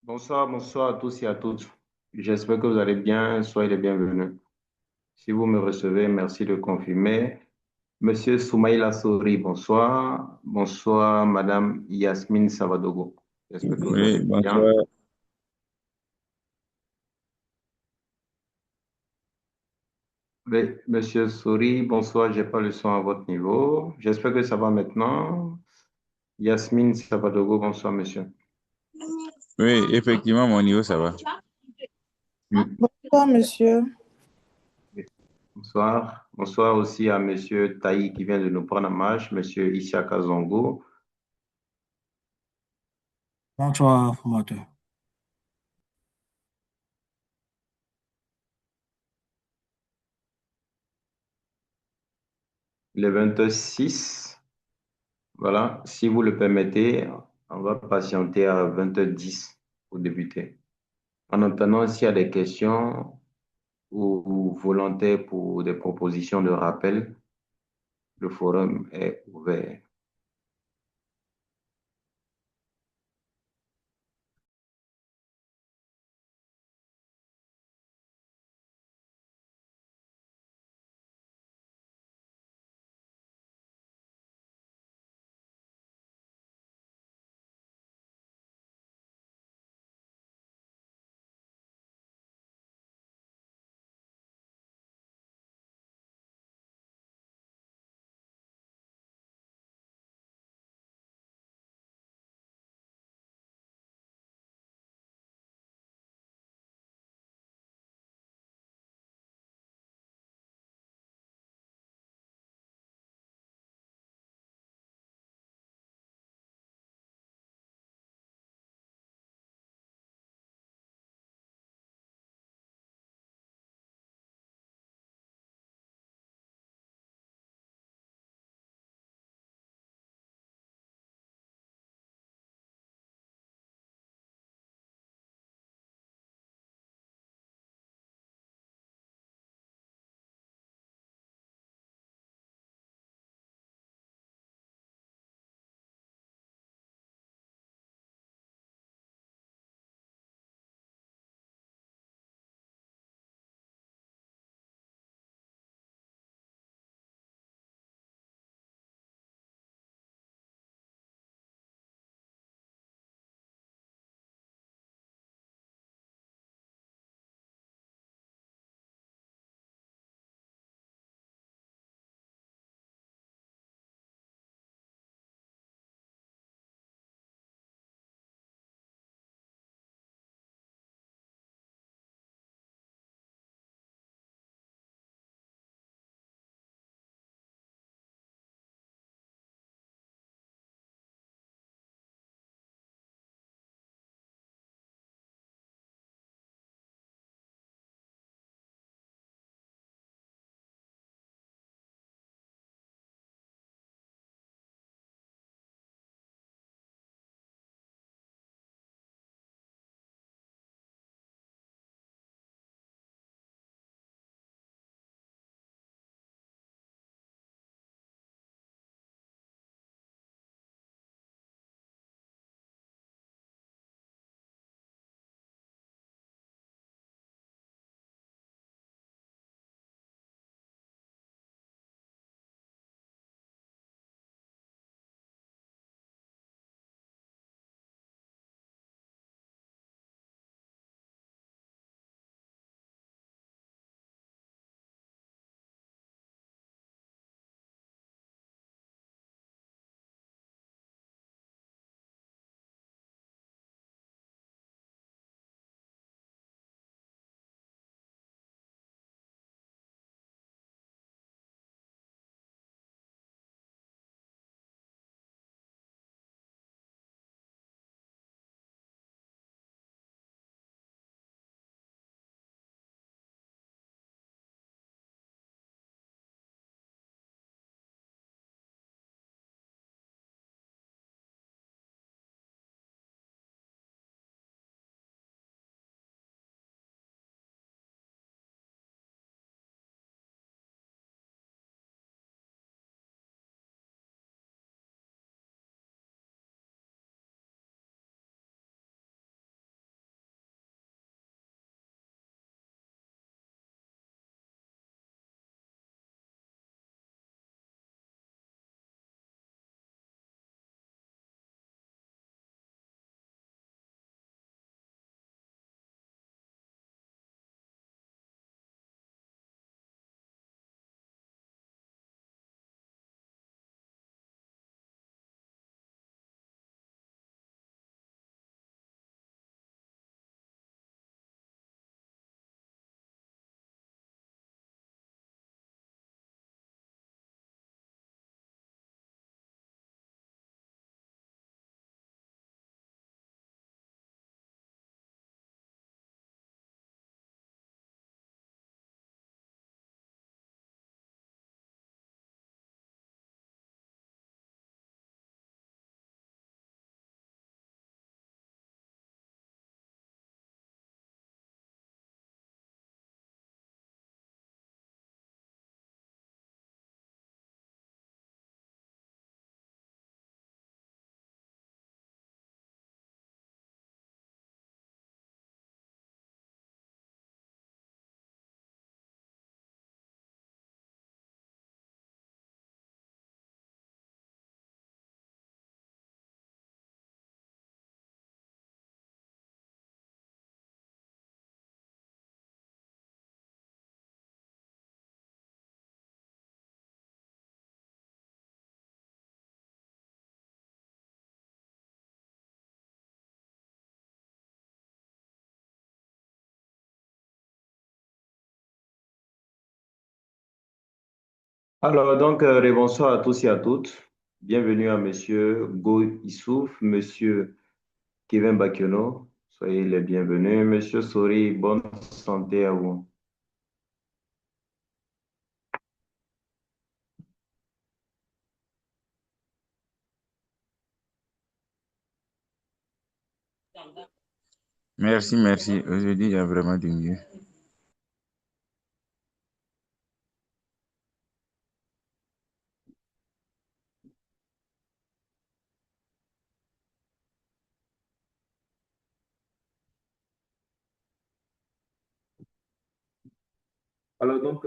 Bonsoir, bonsoir à tous et à toutes. J'espère que vous allez bien. Soyez les bienvenus. Si vous me recevez, merci de confirmer. Monsieur Soumaïla Souri, bonsoir. Bonsoir, Madame Yasmine Savadogo. J'espère que vous Oui, allez bien. bonsoir. Oui, Monsieur Souri, bonsoir. J'ai pas le son à votre niveau. J'espère que ça va maintenant. Yasmine Savadogo, bonsoir, monsieur. Oui, effectivement, mon niveau, ça va. Mm. Bonsoir, monsieur. Bonsoir. Bonsoir aussi à Monsieur Taï qui vient de nous prendre en marche, Monsieur Isiaka Zongo. Bonsoir, formateur. Le 26. Voilà, si vous le permettez, on va patienter à 20h10 pour débuter. En attendant, s'il y a des questions ou volontaires pour des propositions de rappel, le forum est ouvert. Alors, donc, bonsoir à tous et à toutes. Bienvenue à Monsieur Go Issouf, Monsieur Kevin Bakiono. Soyez les bienvenus. Monsieur Sori, bonne santé à vous. Merci, merci. Aujourd'hui, il y a vraiment du mieux. Alors, donc,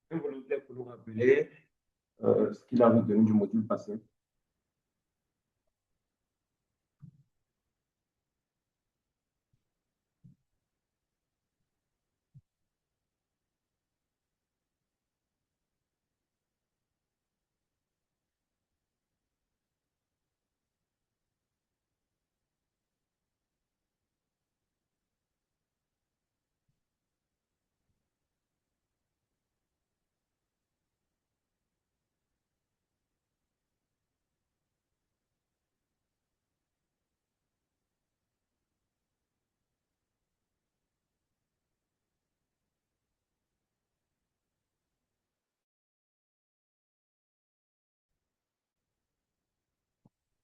un volontaire pour nous rappeler ce qu'il a retenu du module passé.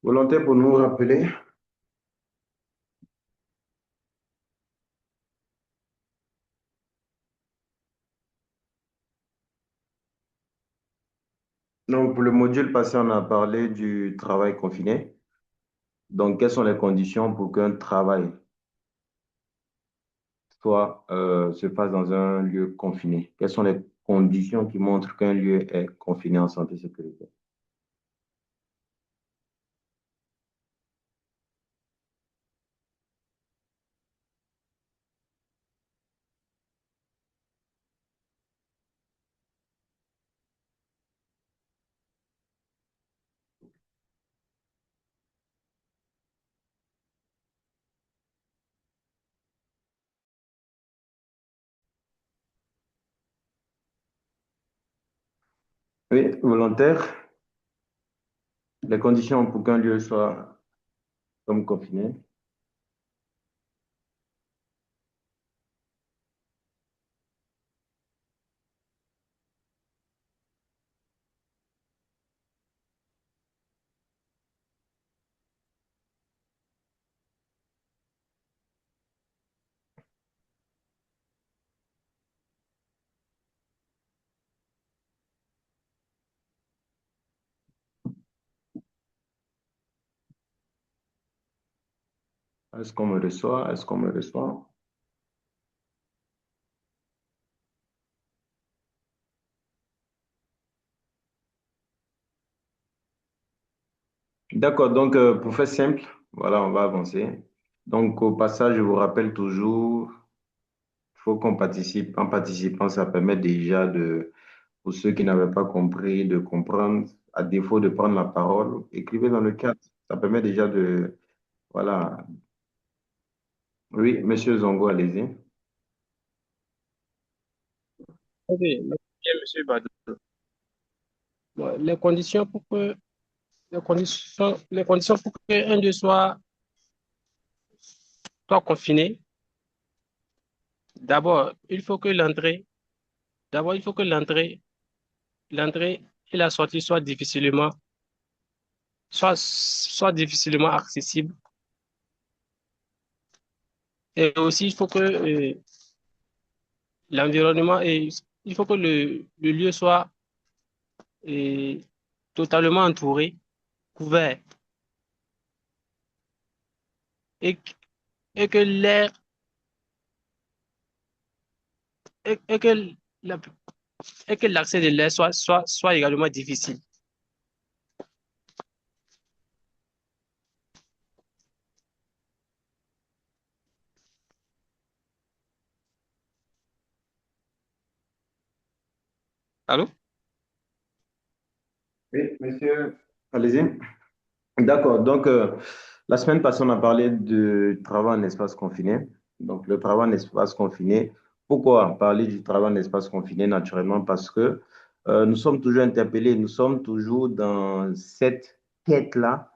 Volontaire pour nous rappeler. Donc, pour le module passé, on a parlé du travail confiné. Donc, quelles sont les conditions pour qu'un travail se fasse dans un lieu confiné? Quelles sont les conditions qui montrent qu'un lieu est confiné en santé et sécurité? Oui, volontaire, les conditions pour qu'un lieu soit comme confiné. Est-ce qu'on me reçoit? Est-ce qu'on me reçoit? D'accord, donc pour faire simple, voilà, on va avancer. Donc au passage, je vous rappelle toujours, il faut qu'on participe. En participant, ça permet déjà pour ceux qui n'avaient pas compris, de comprendre, à défaut de prendre la parole, écrivez dans le chat. Ça permet déjà voilà. Oui, Monsieur Zongo, allez-y. Ok, bien, monsieur Badou. Bon, les conditions pour qu'un d'eux soit confiné, d'abord, il faut que l'entrée et la sortie soient difficilement accessibles. Et aussi, l'environnement et il faut que le lieu soit euh, totalement entouré, couvert, et, et que l'air, et que la- et que l'accès de l'air soit également difficile. Allô? Oui, monsieur, allez-y. D'accord, donc la semaine passée, on a parlé du travail en espace confiné. Donc le travail en espace confiné, pourquoi parler du travail en espace confiné? Naturellement, parce que Nous sommes toujours interpellés, nous sommes toujours dans cette quête-là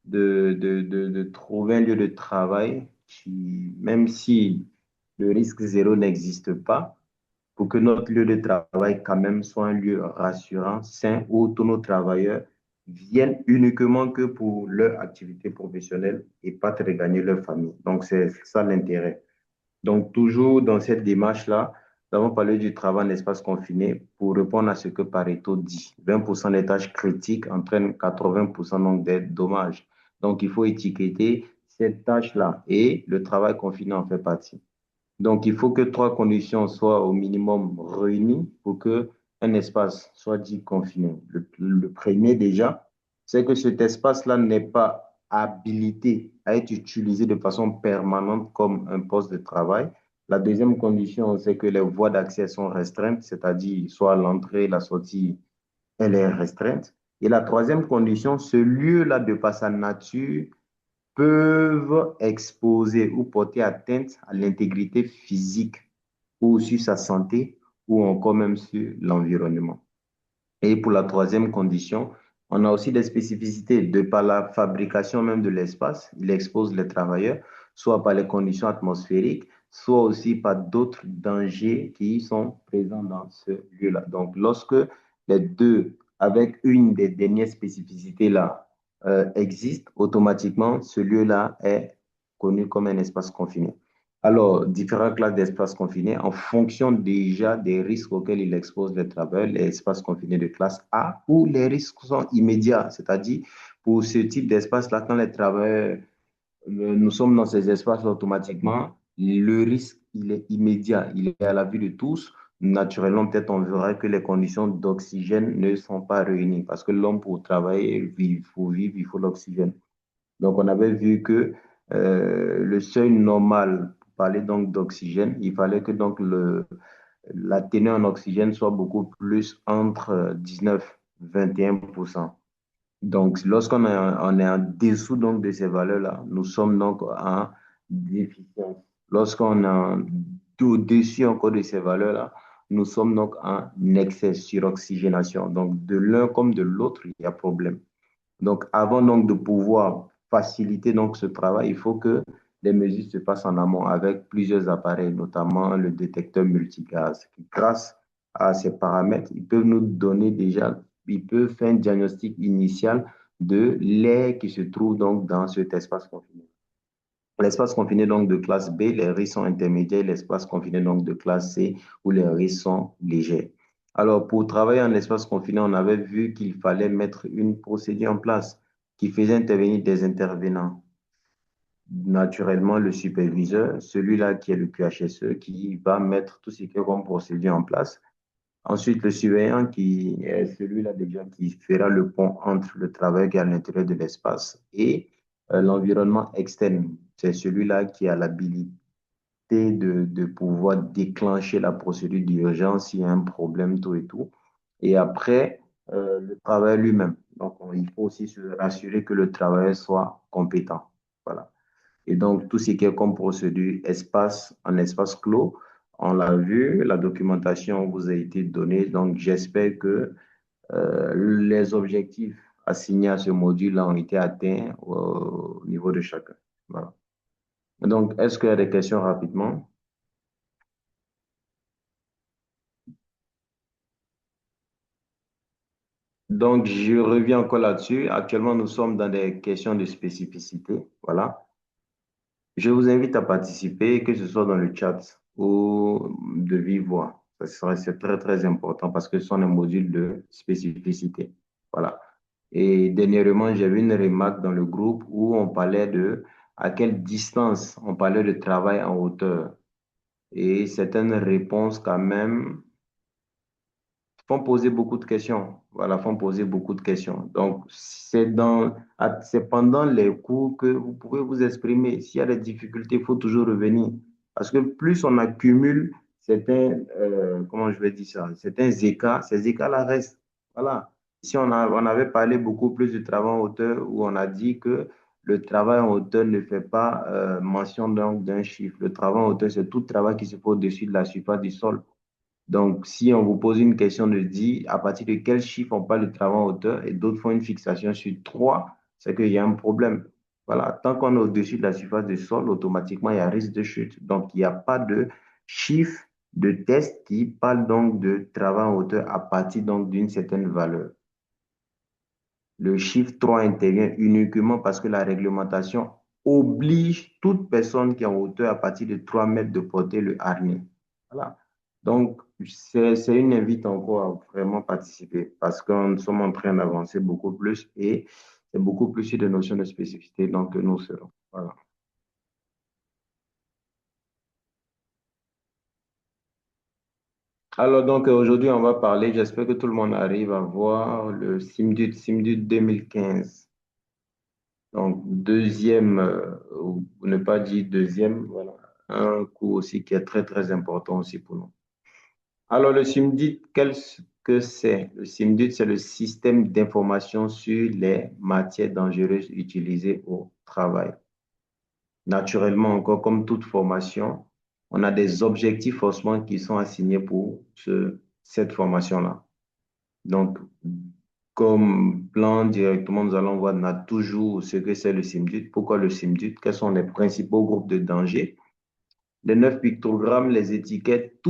de trouver un lieu de travail qui, même si le risque zéro n'existe pas, pour que notre lieu de travail quand même soit un lieu rassurant, sain, où tous nos travailleurs viennent uniquement que pour leur activité professionnelle et pas très gagner leur famille. Donc, c'est ça l'intérêt. Donc, toujours dans cette démarche-là, nous avons parlé du travail en espace confiné pour répondre à ce que Pareto dit. 20% des tâches critiques entraînent 80% donc des dommages. Donc, il faut étiqueter cette tâche-là et le travail confiné en fait partie. Donc, il faut que trois conditions soient au minimum réunies pour que un espace soit dit confiné. Le premier déjà, c'est que cet espace-là n'est pas habilité à être utilisé de façon permanente comme un poste de travail. La deuxième condition, c'est que les voies d'accès sont restreintes, c'est-à-dire soit l'entrée, la sortie, elle est restreinte. Et la troisième condition, ce lieu-là, de par sa nature, peuvent exposer ou porter atteinte à l'intégrité physique ou sur sa santé ou encore même sur l'environnement. Et pour la troisième condition, on a aussi des spécificités de par la fabrication même de l'espace. Il expose les travailleurs, soit par les conditions atmosphériques, soit aussi par d'autres dangers qui sont présents dans ce lieu-là. Donc, lorsque les deux, avec une des dernières spécificités là, existent, automatiquement, ce lieu-là est connu comme un espace confiné. Alors, différentes classes d'espaces confinés en fonction déjà des risques auxquels il expose les travailleurs, les espaces confinés de classe A, où les risques sont immédiats, c'est-à-dire pour ce type d'espace-là, quand les travailleurs, nous sommes dans ces espaces automatiquement, le risque, il est immédiat, il est à la vue de tous. Naturellement, peut-être on verra que les conditions d'oxygène ne sont pas réunies parce que l'homme, pour travailler, il faut vivre, il faut l'oxygène. Donc, on avait vu que le seuil normal, pour parler donc d'oxygène, il fallait que donc la tenue en oxygène soit beaucoup plus entre 19 et 21%. Donc, on est en dessous donc, de ces valeurs-là, nous sommes donc en déficience. Lorsqu'on est au-dessus encore de ces valeurs-là, nous sommes donc en excès sur oxygénation. Donc, de l'un comme de l'autre, il y a problème. Donc, avant donc de pouvoir faciliter donc ce travail, il faut que les mesures se passent en amont avec plusieurs appareils, notamment le détecteur multigaz, qui grâce à ces paramètres, ils peuvent nous donner déjà, ils peuvent faire un diagnostic initial de l'air qui se trouve donc dans cet espace confiné. L'espace confiné donc de classe B, les risques sont intermédiaires, l'espace confiné donc de classe C, où les risques sont légers. Alors, pour travailler en espace confiné, on avait vu qu'il fallait mettre une procédure en place qui faisait intervenir des intervenants. Naturellement, le superviseur, celui-là qui est le QHSE, qui va mettre tout ce qui est comme procédure en place. Ensuite, le surveillant qui est celui-là déjà qui fera le pont entre le travail qui est à l'intérieur de l'espace et l'environnement externe. C'est celui-là qui a l'habilité de pouvoir déclencher la procédure d'urgence s'il y a un problème, tout et tout. Et après, le travail lui-même. Donc, il faut aussi se rassurer que le travailleur soit compétent. Voilà. Et donc, tout ce qui est comme procédure, espace, en espace clos, on l'a vu, la documentation vous a été donnée. Donc, j'espère que les objectifs assignés à ce module-là ont été atteints au niveau de chacun. Voilà. Donc, est-ce qu'il y a des questions rapidement? Donc, je reviens encore là-dessus. Actuellement, nous sommes dans des questions de spécificité. Voilà. Je vous invite à participer, que ce soit dans le chat ou de vive voix. C'est très, très important parce que ce sont des modules de spécificité. Voilà. Et dernièrement, j'ai vu une remarque dans le groupe où on parlait de à quelle distance on parlait de travail en hauteur. Et certaines réponses quand même font poser beaucoup de questions. Voilà, font poser beaucoup de questions. Donc, c'est pendant les cours que vous pouvez vous exprimer. S'il y a des difficultés, il faut toujours revenir. Parce que plus on accumule certains, comment je vais dire ça, certains écarts, ces écarts-là restent. Voilà. Si on avait parlé beaucoup plus du travail en hauteur, où on a dit que le travail en hauteur ne fait pas mention donc d'un chiffre. Le travail en hauteur, c'est tout travail qui se fait au-dessus de la surface du sol. Donc, si on vous pose une question de 10, à partir de quel chiffre on parle de travail en hauteur et d'autres font une fixation sur 3, c'est qu'il y a un problème. Voilà, tant qu'on est au-dessus de la surface du sol, automatiquement, il y a risque de chute. Donc, il n'y a pas de chiffre de test qui parle donc de travail en hauteur à partir donc d'une certaine valeur. Le chiffre 3 intervient uniquement parce que la réglementation oblige toute personne qui est en hauteur à partir de 3 mètres de porter le harnais. Voilà. Donc, c'est une invite encore à vraiment participer parce que nous sommes en train d'avancer beaucoup plus et c'est beaucoup plus sur des notions de spécificité donc que nous serons. Voilà. Alors, donc, aujourd'hui, on va parler, j'espère que tout le monde arrive à voir le SIMDUT 2015. Donc, deuxième, ou ne pas dire deuxième, voilà, un cours aussi qui est très, très important aussi pour nous. Alors, le SIMDUT, qu'est-ce que c'est? Le SIMDUT, c'est le système d'information sur les matières dangereuses utilisées au travail. Naturellement, encore comme toute formation, on a des objectifs forcément qui sont assignés pour cette formation-là. Donc, comme plan directement, nous allons voir, on a toujours ce que c'est le SIMDUT. Pourquoi le SIMDUT? Quels sont les principaux groupes de danger? Les 9 pictogrammes, les étiquettes,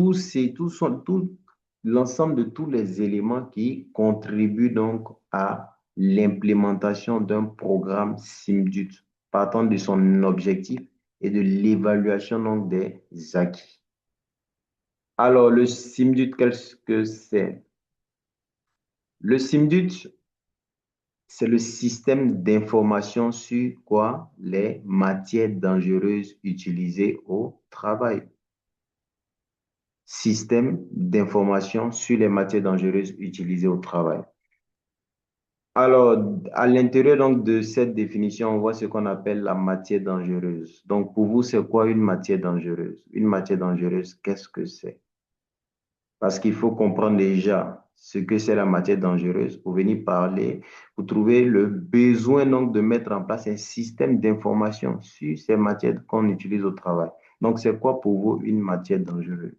l'ensemble de tous les éléments qui contribuent donc à l'implémentation d'un programme SIMDUT, partant de son objectif et de l'évaluation donc des acquis. Alors, le SIMDUT, qu'est-ce que c'est? Le SIMDUT, c'est le système d'information sur quoi? Les matières dangereuses utilisées au travail. Système d'information sur les matières dangereuses utilisées au travail. Alors, à l'intérieur donc de cette définition, on voit ce qu'on appelle la matière dangereuse. Donc, pour vous, c'est quoi une matière dangereuse? Une matière dangereuse, qu'est-ce que c'est? Parce qu'il faut comprendre déjà ce que c'est la matière dangereuse pour venir parler, pour trouver le besoin donc de mettre en place un système d'information sur ces matières qu'on utilise au travail. Donc, c'est quoi pour vous une matière dangereuse?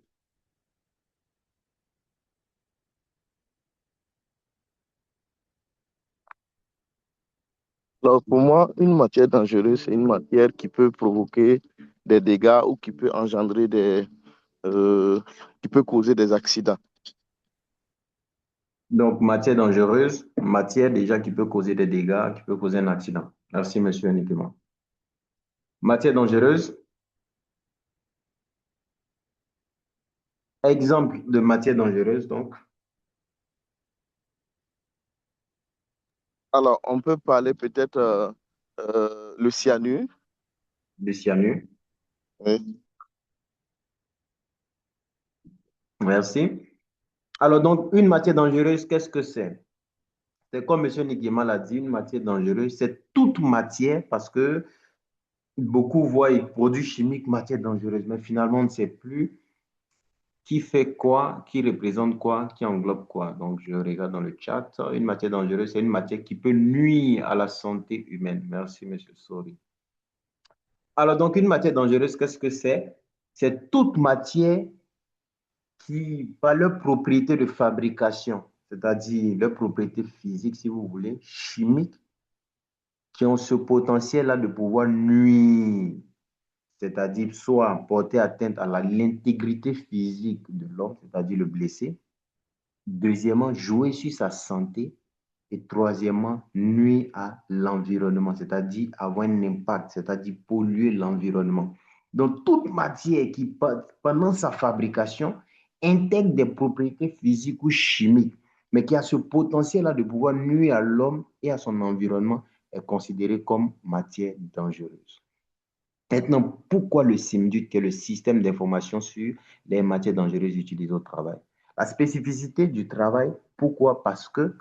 Alors, pour moi, une matière dangereuse, c'est une matière qui peut provoquer des dégâts ou qui peut engendrer qui peut causer des accidents. Donc, matière dangereuse, matière déjà qui peut causer des dégâts, qui peut causer un accident. Merci, monsieur uniquement. Matière dangereuse, exemple de matière dangereuse, donc, Alors, on peut parler peut-être le cyanure. le cyanure. Oui. Merci. Alors, donc, une matière dangereuse, qu'est-ce que c'est? C'est comme M. Nigima l'a dit, une matière dangereuse, c'est toute matière parce que beaucoup voient les produits chimiques matière dangereuse, mais finalement, on ne sait plus qui fait quoi, qui représente quoi, qui englobe quoi. Donc, je regarde dans le chat. Une matière dangereuse, c'est une matière qui peut nuire à la santé humaine. Merci, M. Sori. Alors, donc, une matière dangereuse, qu'est-ce que c'est? C'est toute matière qui, par leur propriété de fabrication, c'est-à-dire leur propriété physique, si vous voulez, chimique, qui ont ce potentiel-là de pouvoir nuire, c'est-à-dire soit porter atteinte à l'intégrité physique de l'homme, c'est-à-dire le blessé. Deuxièmement, jouer sur sa santé. Et troisièmement, nuire à l'environnement, c'est-à-dire avoir un impact, c'est-à-dire polluer l'environnement. Donc, toute matière qui, pendant sa fabrication, intègre des propriétés physiques ou chimiques, mais qui a ce potentiel-là de pouvoir nuire à l'homme et à son environnement, est considérée comme matière dangereuse. Maintenant, pourquoi le SIMDUT, qui est le système d'information sur les matières dangereuses utilisées au travail? La spécificité du travail, pourquoi? Parce que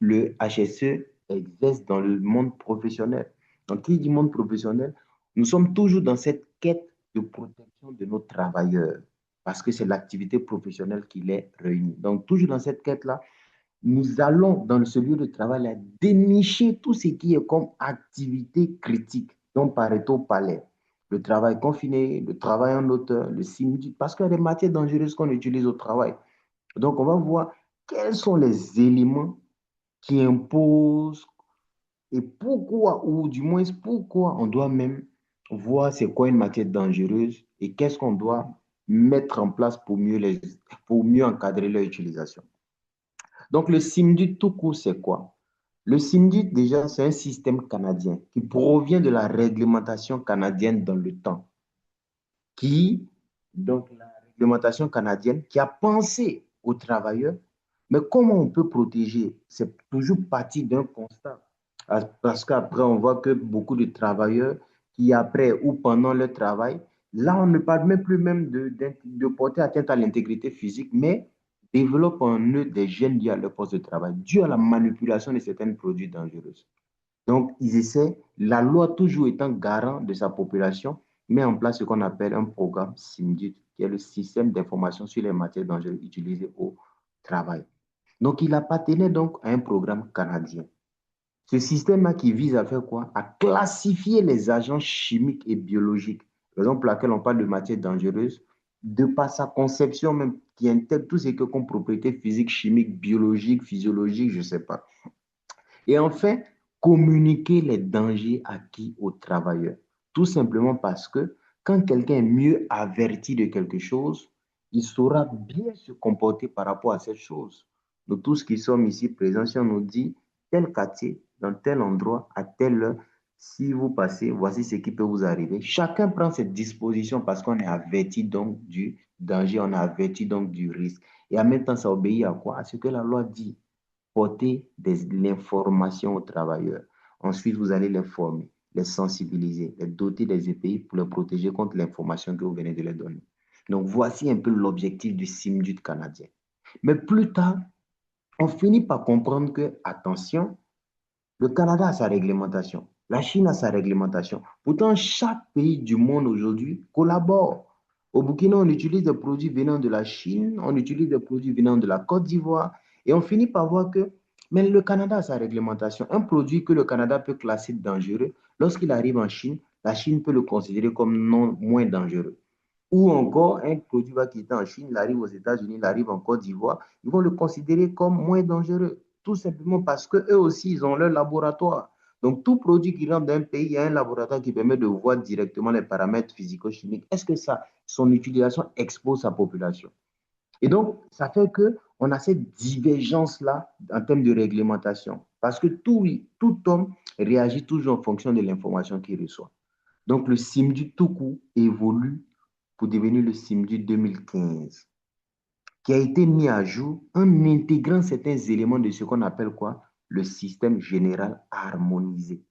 le HSE exerce dans le monde professionnel. Donc, qui dit monde professionnel? Nous sommes toujours dans cette quête de protection de nos travailleurs, parce que c'est l'activité professionnelle qui les réunit. Donc, toujours dans cette quête-là, nous allons dans ce lieu de travail dénicher tout ce qui est comme activité critique dont Pareto parlait. le travail confiné, le travail en hauteur, le simili, parce qu'il y a des matières dangereuses qu'on utilise au travail. Donc, on va voir quels sont les éléments qui imposent et pourquoi, ou du moins pourquoi on doit même voir c'est quoi une matière dangereuse et qu'est-ce qu'on doit mettre en place pour mieux encadrer leur utilisation. Donc, le SIMDUT tout court, c'est quoi? Le SIMDUT, déjà, c'est un système canadien qui provient de la réglementation canadienne dans le temps, donc la réglementation canadienne qui a pensé aux travailleurs, mais comment on peut protéger? C'est toujours parti d'un constat. Parce qu'après, on voit que beaucoup de travailleurs qui, après ou pendant leur travail, là, on ne parle même plus même de porter atteinte à l'intégrité physique, mais développent en eux des gènes liés à leur poste de travail, dû à la manipulation de certains produits dangereux. Donc, ils essaient, la loi toujours étant garant de sa population, met en place ce qu'on appelle un programme SIMDUT, qui est le système d'information sur les matières dangereuses utilisées au travail. Donc, il appartenait donc à un programme canadien. Ce système-là qui vise à faire quoi? À classifier les agents chimiques et biologiques, raison pour laquelle on parle de matières dangereuses, de par sa conception même, qui intègre tout ce que comme propriétés physiques, chimiques, biologiques, physiologiques, je ne sais pas. Et enfin, communiquer les dangers acquis aux travailleurs. Tout simplement parce que quand quelqu'un est mieux averti de quelque chose, il saura bien se comporter par rapport à cette chose. Nous tous qui sommes ici présents, si on nous dit tel quartier, dans tel endroit, à telle heure, si vous passez, voici ce qui peut vous arriver. Chacun prend cette disposition parce qu'on est averti donc du danger, on est averti donc du risque. Et en même temps, ça obéit à quoi? À ce que la loi dit. Porter l'information aux travailleurs. Ensuite, vous allez les former, les sensibiliser, les doter des EPI pour les protéger contre l'information que vous venez de leur donner. Donc, voici un peu l'objectif du SIMDUT canadien. Mais plus tard, on finit par comprendre que, attention, le Canada a sa réglementation, la Chine a sa réglementation. Pourtant, chaque pays du monde aujourd'hui collabore. Au Burkina, on utilise des produits venant de la Chine, on utilise des produits venant de la Côte d'Ivoire, et on finit par voir que mais le Canada a sa réglementation. Un produit que le Canada peut classer dangereux, lorsqu'il arrive en Chine, la Chine peut le considérer comme non moins dangereux. Ou encore, un produit va quitter en Chine, il arrive aux États-Unis, il arrive en Côte d'Ivoire, ils vont le considérer comme moins dangereux. Tout simplement parce qu'eux aussi, ils ont leur laboratoire. Donc, tout produit qui rentre d'un pays, il y a un laboratoire qui permet de voir directement les paramètres physico-chimiques. Est-ce que ça, son utilisation expose sa population? Et donc, ça fait qu'on a cette divergence-là en termes de réglementation. Parce que tout homme réagit toujours en fonction de l'information qu'il reçoit. Donc, le SIMDUT tout court évolue pour devenir le SIMDUT 2015, qui a été mis à jour en intégrant certains éléments de ce qu'on appelle quoi? Le système général harmonisé.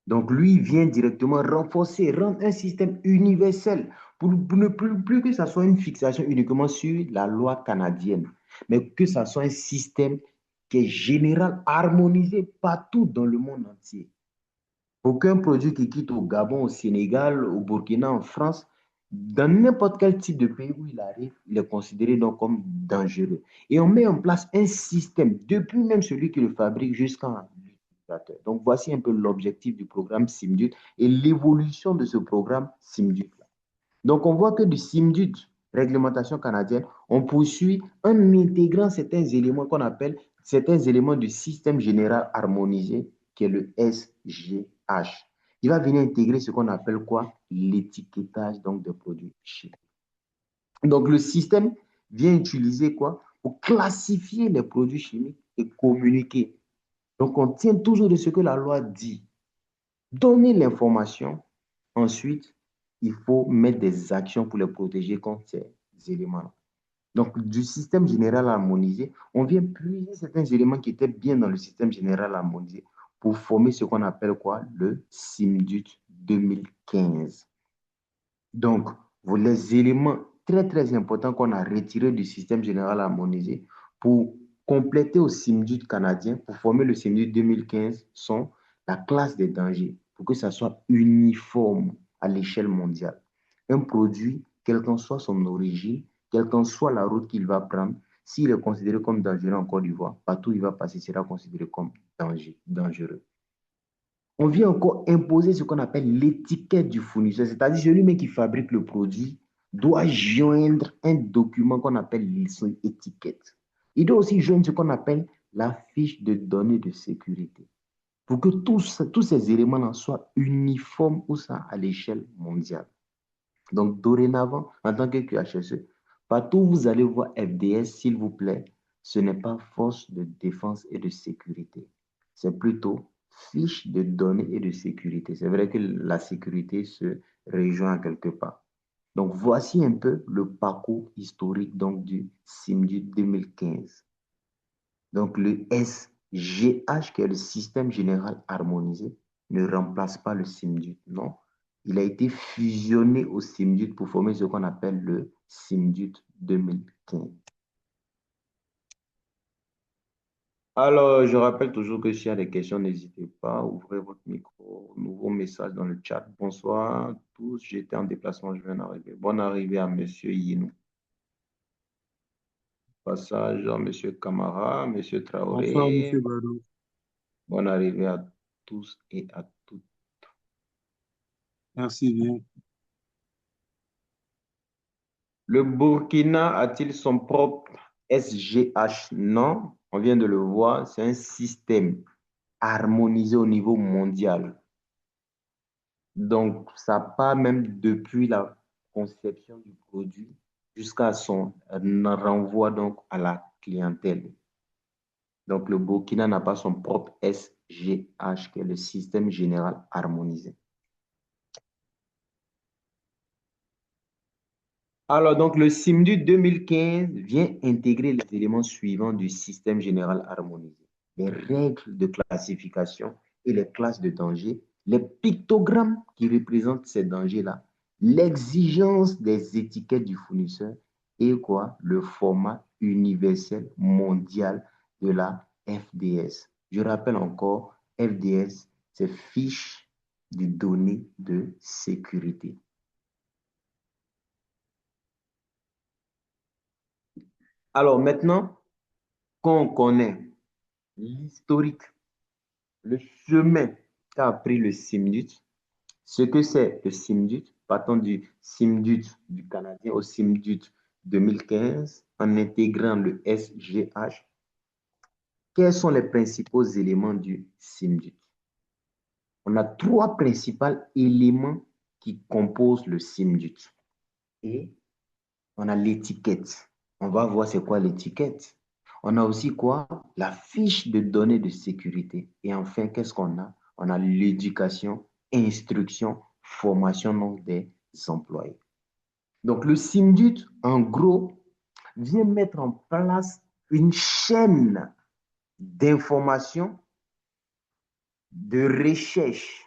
Donc, lui vient directement renforcer, rendre un système universel pour ne plus que ça soit une fixation uniquement sur la loi canadienne, mais que ça soit un système qui est général, harmonisé partout dans le monde entier. Aucun produit qui quitte au Gabon, au Sénégal, au Burkina, en France, dans n'importe quel type de pays où il arrive, il est considéré donc comme dangereux. Et on met en place un système, depuis même celui qui le fabrique jusqu'à l'utilisateur. Donc, voici un peu l'objectif du programme SIMDUT et l'évolution de ce programme SIMDUT. Donc, on voit que du SIMDUT, réglementation canadienne, on poursuit en intégrant certains éléments qu'on appelle certains éléments du système général harmonisé, qui est le SGH. Il va venir intégrer ce qu'on appelle quoi? L'étiquetage donc des produits chimiques. Donc, le système vient utiliser quoi? Pour classifier les produits chimiques et communiquer. Donc, on tient toujours de ce que la loi dit. Donner l'information, ensuite, il faut mettre des actions pour les protéger contre ces éléments. Donc, du système général harmonisé, on vient puiser certains éléments qui étaient bien dans le système général harmonisé pour former ce qu'on appelle quoi? Le SIMDUT 2015. Donc, les éléments très, très importants qu'on a retirés du système général harmonisé pour compléter au SIMDUT canadien, pour former le SIMDUT 2015, sont la classe des dangers, pour que ça soit uniforme à l'échelle mondiale. Un produit, quelle qu'en soit son origine, quelle qu'en soit la route qu'il va prendre, s'il est considéré comme dangereux en Côte d'Ivoire, partout où il va passer, sera considéré comme dangereux. on vient encore imposer ce qu'on appelle l'étiquette du fournisseur, c'est-à-dire celui-même qui fabrique le produit doit joindre un document qu'on appelle son étiquette. Il doit aussi joindre ce qu'on appelle la fiche de données de sécurité pour que tous ces éléments soient uniformes ou ça à l'échelle mondiale. Donc, dorénavant, en tant que QHSE, partout où vous allez voir FDS, s'il vous plaît, ce n'est pas force de défense et de sécurité. C'est plutôt fiche de données et de sécurité. C'est vrai que la sécurité se rejoint quelque part. Donc, voici un peu le parcours historique donc, du SIMDUT 2015. Donc, le SGH, qui est le système général harmonisé, ne remplace pas le SIMDUT, non. Il a été fusionné au SIMDUT pour former ce qu'on appelle le SIMDUT 2015. Alors, je rappelle toujours que s'il y a des questions, n'hésitez pas, ouvrez votre micro, nouveau message dans le chat. Bonsoir à tous, j'étais en déplacement, je viens d'arriver. Bonne arrivée à M. Yinou. Passage à M. Camara, M. Bonsoir, Traoré. monsieur Bado. Bonne arrivée à tous et à toutes. Merci bien. Le Burkina a-t-il son propre SGH? Non, on vient de le voir, c'est un système harmonisé au niveau mondial. Donc, ça part même depuis la conception du produit jusqu'à son renvoi donc, à la clientèle. Donc, le Burkina n'a pas son propre SGH, qui est le système général harmonisé. Alors, donc, le SIMDUT 2015 vient intégrer les éléments suivants du système général harmonisé. Les règles de classification et les classes de danger, les pictogrammes qui représentent ces dangers-là, l'exigence des étiquettes du fournisseur et quoi? Le format universel mondial de la FDS. Je rappelle encore, FDS, c'est fiche de données de sécurité. Alors maintenant, quand on connaît l'historique, le chemin qu'a pris le SIMDUT, ce que c'est le SIMDUT, partons du SIMDUT du Canadien au SIMDUT 2015, en intégrant le SGH, quels sont les principaux éléments du SIMDUT? On a trois principaux éléments qui composent le SIMDUT. Et on a l'étiquette. On va voir c'est quoi l'étiquette. On a aussi quoi? La fiche de données de sécurité. Et enfin, qu'est-ce qu'on a? On a l'éducation, instruction, formation donc, des employés. Donc, le SIMDUT, en gros, vient mettre en place une chaîne d'information, de recherche,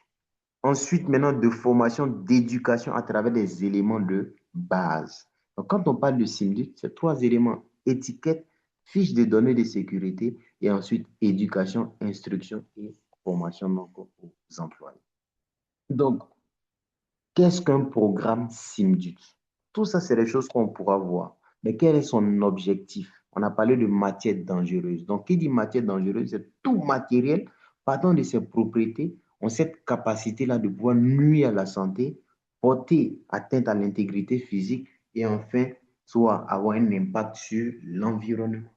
ensuite maintenant de formation, d'éducation à travers des éléments de base. Donc, quand on parle de SIMDUT, c'est trois éléments: étiquette, fiche de données de sécurité et ensuite éducation, instruction et formation donc, aux employés. Donc, qu'est-ce qu'un programme SIMDUT? Tout ça, c'est des choses qu'on pourra voir. Mais quel est son objectif? On a parlé de matière dangereuse. Donc, qui dit matière dangereuse? C'est tout matériel partant de ses propriétés ont cette capacité-là de pouvoir nuire à la santé, porter atteinte à l'intégrité physique et enfin, soit avoir un impact sur l'environnement.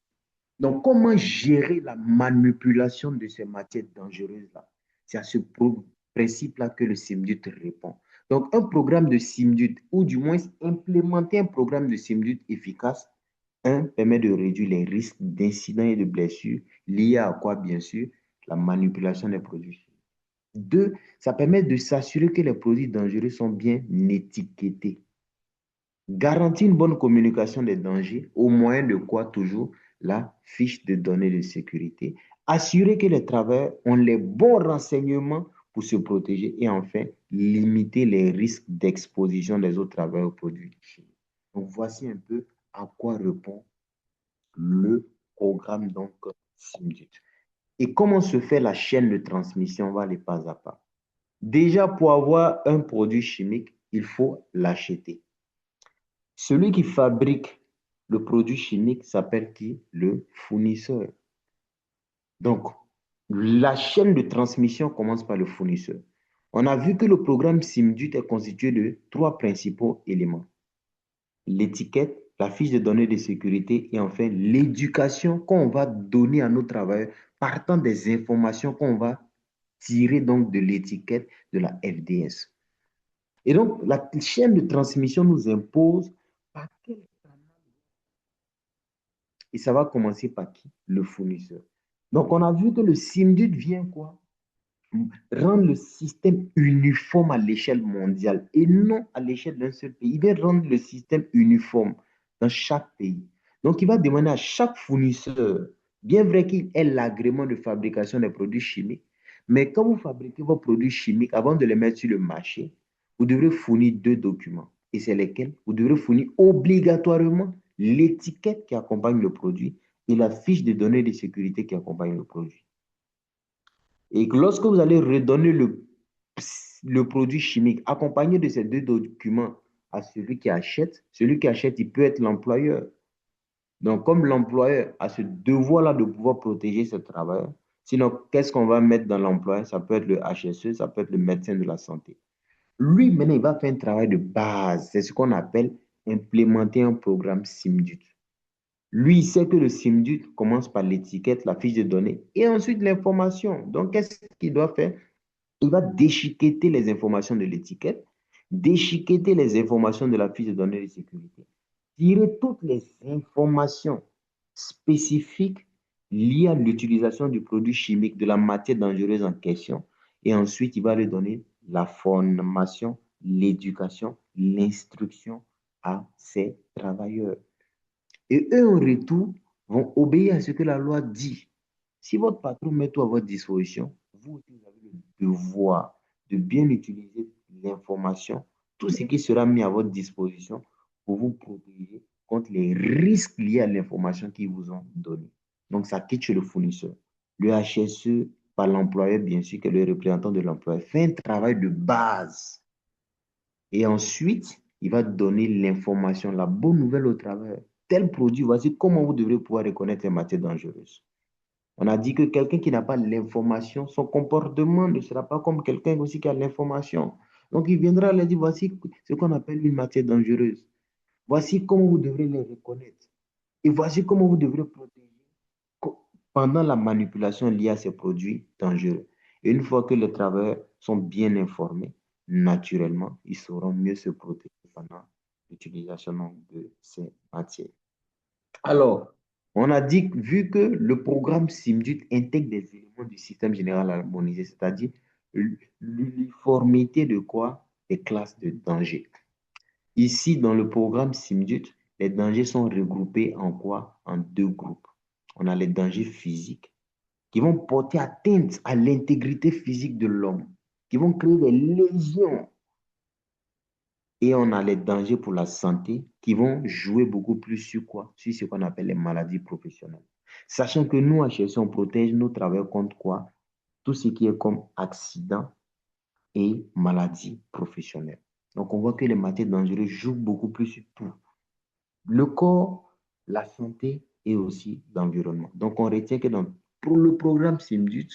Donc, comment gérer la manipulation de ces matières dangereuses-là? C'est à ce principe-là que le SIMDUT répond. Donc, un programme de SIMDUT, ou du moins implémenter un programme de SIMDUT efficace, permet de réduire les risques d'incidents et de blessures liés à quoi, bien sûr? La manipulation des produits. 2, ça permet de s'assurer que les produits dangereux sont bien étiquetés. Garantir une bonne communication des dangers, au moyen de quoi toujours? La fiche de données de sécurité. Assurer que les travailleurs ont les bons renseignements pour se protéger et enfin, limiter les risques d'exposition des autres travailleurs aux produits chimiques. Donc, voici un peu à quoi répond le programme donc SIMDUT. Et comment se fait la chaîne de transmission? On va aller pas à pas. Déjà, pour avoir un produit chimique, il faut l'acheter. Celui qui fabrique le produit chimique s'appelle qui? Le fournisseur. Donc, la chaîne de transmission commence par le fournisseur. On a vu que le programme SIMDUT est constitué de 3 principaux éléments. L'étiquette, la fiche de données de sécurité et enfin l'éducation qu'on va donner à nos travailleurs partant des informations qu'on va tirer donc de l'étiquette de la FDS. Et donc, la chaîne de transmission nous impose par quel canal. Et ça va commencer par qui? Le fournisseur. Donc, on a vu que le SIMDUT vient quoi? Rendre le système uniforme à l'échelle mondiale et non à l'échelle d'un seul pays. Il vient rendre le système uniforme dans chaque pays. Donc, il va demander à chaque fournisseur, bien vrai qu'il ait l'agrément de fabrication des produits chimiques, mais quand vous fabriquez vos produits chimiques, avant de les mettre sur le marché, vous devrez fournir 2 documents. Et c'est lesquels? Vous devrez fournir obligatoirement l'étiquette qui accompagne le produit et la fiche de données de sécurité qui accompagne le produit. Et que lorsque vous allez redonner le produit chimique accompagné de ces 2 documents à celui qui achète, il peut être l'employeur. Donc, comme l'employeur a ce devoir-là de pouvoir protéger ses travailleurs, sinon, qu'est-ce qu'on va mettre dans l'employeur? Ça peut être le HSE, ça peut être le médecin de la santé. Lui, maintenant, il va faire un travail de base. C'est ce qu'on appelle implémenter un programme SIMDUT. Lui, il sait que le SIMDUT commence par l'étiquette, la fiche de données et ensuite l'information. Donc, qu'est-ce qu'il doit faire? Il va déchiqueter les informations de l'étiquette, déchiqueter les informations de la fiche de données de sécurité, tirer toutes les informations spécifiques liées à l'utilisation du produit chimique, de la matière dangereuse en question, et ensuite, il va lui donner la formation, l'éducation, l'instruction à ses travailleurs. Et eux, en retour, vont obéir à ce que la loi dit. Si votre patron met tout à votre disposition, vous aussi, vous avez le devoir de bien utiliser l'information, tout ce qui sera mis à votre disposition pour vous protéger contre les risques liés à l'information qu'ils vous ont donnée. Donc, ça quitte chez le fournisseur. Le HSE, par l'employeur, bien sûr, que le représentant de l'employeur, fait un travail de base. Et ensuite, il va donner l'information, la bonne nouvelle au travailleur. Tel produit, voici comment vous devrez pouvoir reconnaître les matières dangereuses. On a dit que quelqu'un qui n'a pas l'information, son comportement ne sera pas comme quelqu'un aussi qui a l'information. Donc, il viendra leur dire, voici ce qu'on appelle une matière dangereuse. Voici comment vous devrez les reconnaître. Et voici comment vous devrez protéger pendant la manipulation liée à ces produits dangereux. Et une fois que les travailleurs sont bien informés, naturellement, ils sauront mieux se protéger pendant l'utilisation de ces matières. Alors, on a dit, vu que le programme SIMDUT intègre des éléments du système général harmonisé, c'est-à-dire l'uniformité de quoi? Des classes de danger. Ici, dans le programme SIMDUT, les dangers sont regroupés en quoi? En 2 groupes. On a les dangers physiques qui vont porter atteinte à l'intégrité physique de l'homme, qui vont créer des lésions. Et on a les dangers pour la santé qui vont jouer beaucoup plus sur quoi? Sur ce qu'on appelle les maladies professionnelles. Sachant que nous, HSE, on protège nos travailleurs contre quoi? Tout ce qui est comme accident et maladies professionnelles. Donc, on voit que les matières dangereuses jouent beaucoup plus sur tout. Le corps, la santé et aussi l'environnement. Donc, on retient que pour le programme SIMDUT,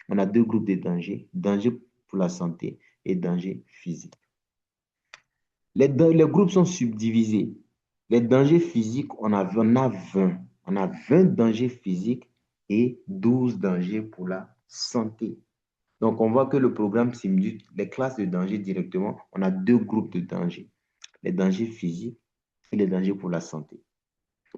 on a 2 groupes de dangers. Danger pour la santé et danger physique. Les groupes sont subdivisés. Les dangers physiques, on a 20. On a 20 dangers physiques et 12 dangers pour la santé. Donc, on voit que le programme SIMDUT, les classes de dangers directement, on a 2 groupes de dangers. Les dangers physiques et les dangers pour la santé.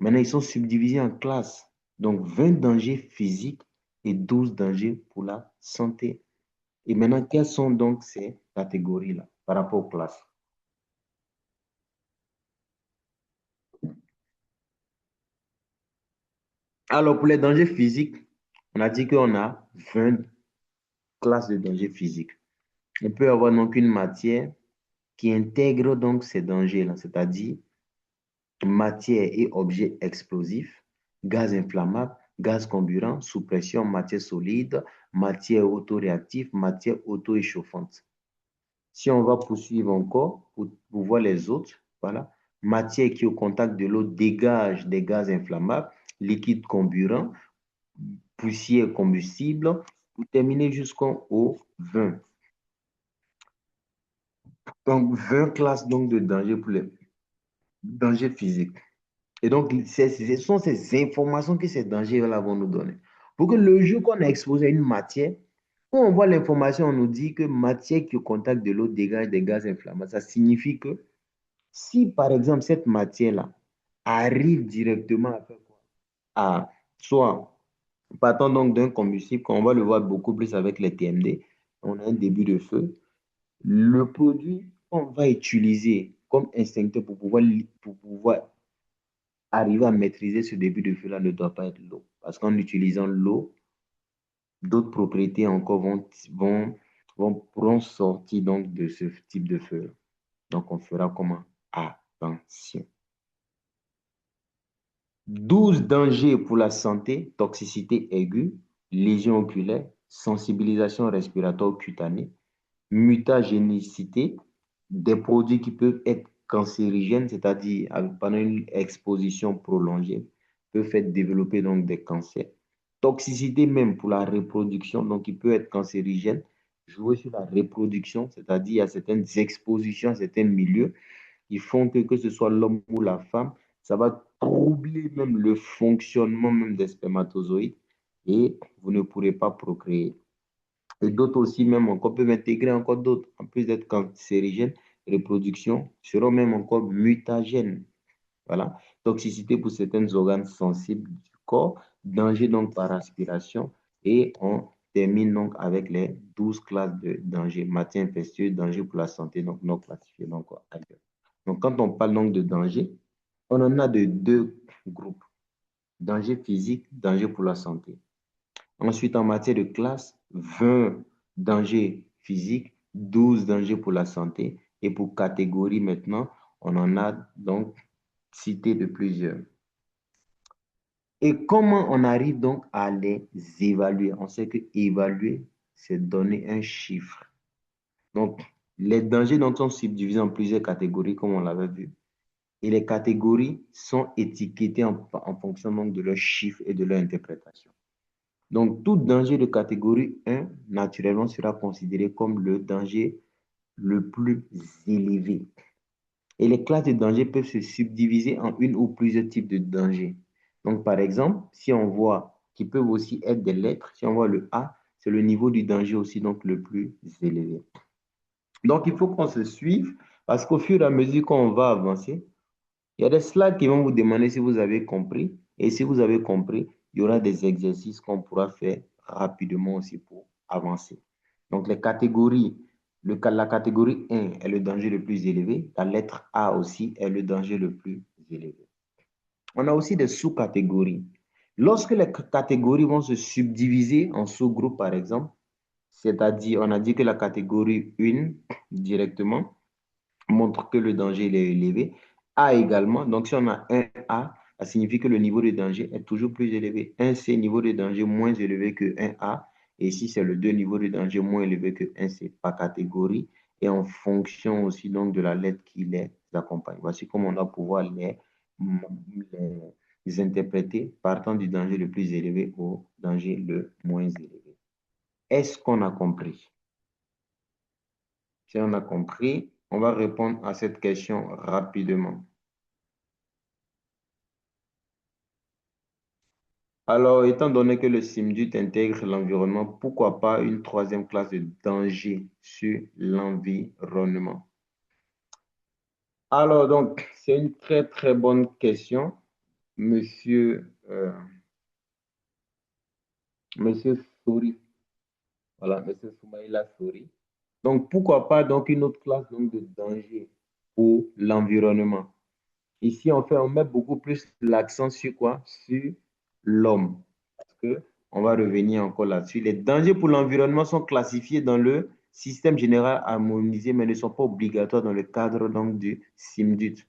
Maintenant, ils sont subdivisés en classes. Donc, 20 dangers physiques et 12 dangers pour la santé. Et maintenant, quelles sont donc ces catégories-là par rapport aux classes? Alors, pour les dangers physiques, on a dit qu'on a 20 classes de dangers physiques. On peut avoir donc une matière qui intègre donc ces dangers-là, c'est-à-dire matière et objets explosifs, gaz inflammable, gaz comburant, sous pression, matière solide, matière autoréactive, matière auto-échauffante. Si on va poursuivre encore pour voir les autres, voilà, matière qui au contact de l'eau dégage des gaz inflammables, liquide comburant, poussière combustible, Vous terminez jusqu'au 20. Donc, 20 classes donc, de danger pour les dangers physiques. Et donc, ce sont ces informations que ces dangers-là vont nous donner. Pour que le jour qu'on est exposé à une matière, quand on voit l'information, on nous dit que matière qui au contact de l'eau dégage des gaz inflammatoires. Ça signifie que si, par exemple, cette matière-là arrive directement à faire quoi? À soit partant donc d'un combustible, quand on va le voir beaucoup plus avec les TMD, on a un début de feu. Le produit qu'on va utiliser comme instincteur pour pouvoir arriver à maîtriser ce début de feu-là ne doit pas être l'eau. Parce qu'en utilisant l'eau, d'autres propriétés encore pourront sortir donc de ce type de feu. Donc, on fera comment? Attention. 12 dangers pour la santé, toxicité aiguë, lésions oculaires, sensibilisation respiratoire cutanée, mutagénicité, des produits qui peuvent être cancérigènes, c'est-à-dire pendant une exposition prolongée, peuvent faire développer donc des cancers. Toxicité même pour la reproduction, donc il peut être cancérigène, jouer sur la reproduction, c'est-à-dire à certaines expositions, à certains milieux, qui font que ce soit l'homme ou la femme, ça va troubler même le fonctionnement même des spermatozoïdes et vous ne pourrez pas procréer. Et d'autres aussi, même encore, peuvent intégrer encore d'autres, en plus d'être cancérigènes, reproduction, seront même encore mutagènes. Voilà. Toxicité pour certains organes sensibles du corps, danger donc par aspiration, et on termine donc avec les 12 classes de danger, matière infectieuse, danger pour la santé, donc non classifié. Donc, ailleurs. Donc, quand on parle donc de danger, on en a de deux groupes. Danger physique, danger pour la santé. Ensuite, en matière de classe, 20 dangers physiques, 12 dangers pour la santé. Et pour catégorie maintenant, on en a donc cité de plusieurs. Et comment on arrive donc à les évaluer? On sait que évaluer, c'est donner un chiffre. Donc, les dangers donc, sont subdivisés en plusieurs catégories, comme on l'avait vu. Et les catégories sont étiquetées en fonction donc, de leur chiffre et de leur interprétation. Donc, tout danger de catégorie 1, naturellement, sera considéré comme le danger le plus élevé. Et les classes de danger peuvent se subdiviser en une ou plusieurs types de dangers. Donc, par exemple, si on voit qu'ils peuvent aussi être des lettres, si on voit le A, c'est le niveau du danger aussi donc le plus élevé. Donc, il faut qu'on se suive parce qu'au fur et à mesure qu'on va avancer, il y a des slides qui vont vous demander si vous avez compris. Et si vous avez compris, il y aura des exercices qu'on pourra faire rapidement aussi pour avancer. Donc, les catégories, la catégorie 1 est le danger le plus élevé. La lettre A aussi est le danger le plus élevé. On a aussi des sous-catégories. Lorsque les catégories vont se subdiviser en sous-groupes, par exemple, c'est-à-dire, on a dit que la catégorie 1, directement, montre que le danger est élevé. A également, donc si on a un A, ça signifie que le niveau de danger est toujours plus élevé. Un C, niveau de danger moins élevé que un A. Et si c'est le 2, niveau de danger moins élevé que un C par catégorie et en fonction aussi donc de la lettre qui les accompagne. Voici comment on va pouvoir les interpréter partant du danger le plus élevé au danger le moins élevé. Est-ce qu'on a compris? Si on a compris, on va répondre à cette question rapidement. Alors, étant donné que le SIMDUT intègre l'environnement, pourquoi pas une troisième classe de danger sur l'environnement? Alors, donc, c'est une très, très bonne question, monsieur Souri. Voilà, monsieur Soumaïla Souri. Donc, pourquoi pas donc une autre classe donc, de danger pour l'environnement? Ici, on met beaucoup plus l'accent sur quoi? Sur l'homme. Parce que on va revenir encore là-dessus. Les dangers pour l'environnement sont classifiés dans le système général harmonisé, mais ne sont pas obligatoires dans le cadre donc, du SIMDUT.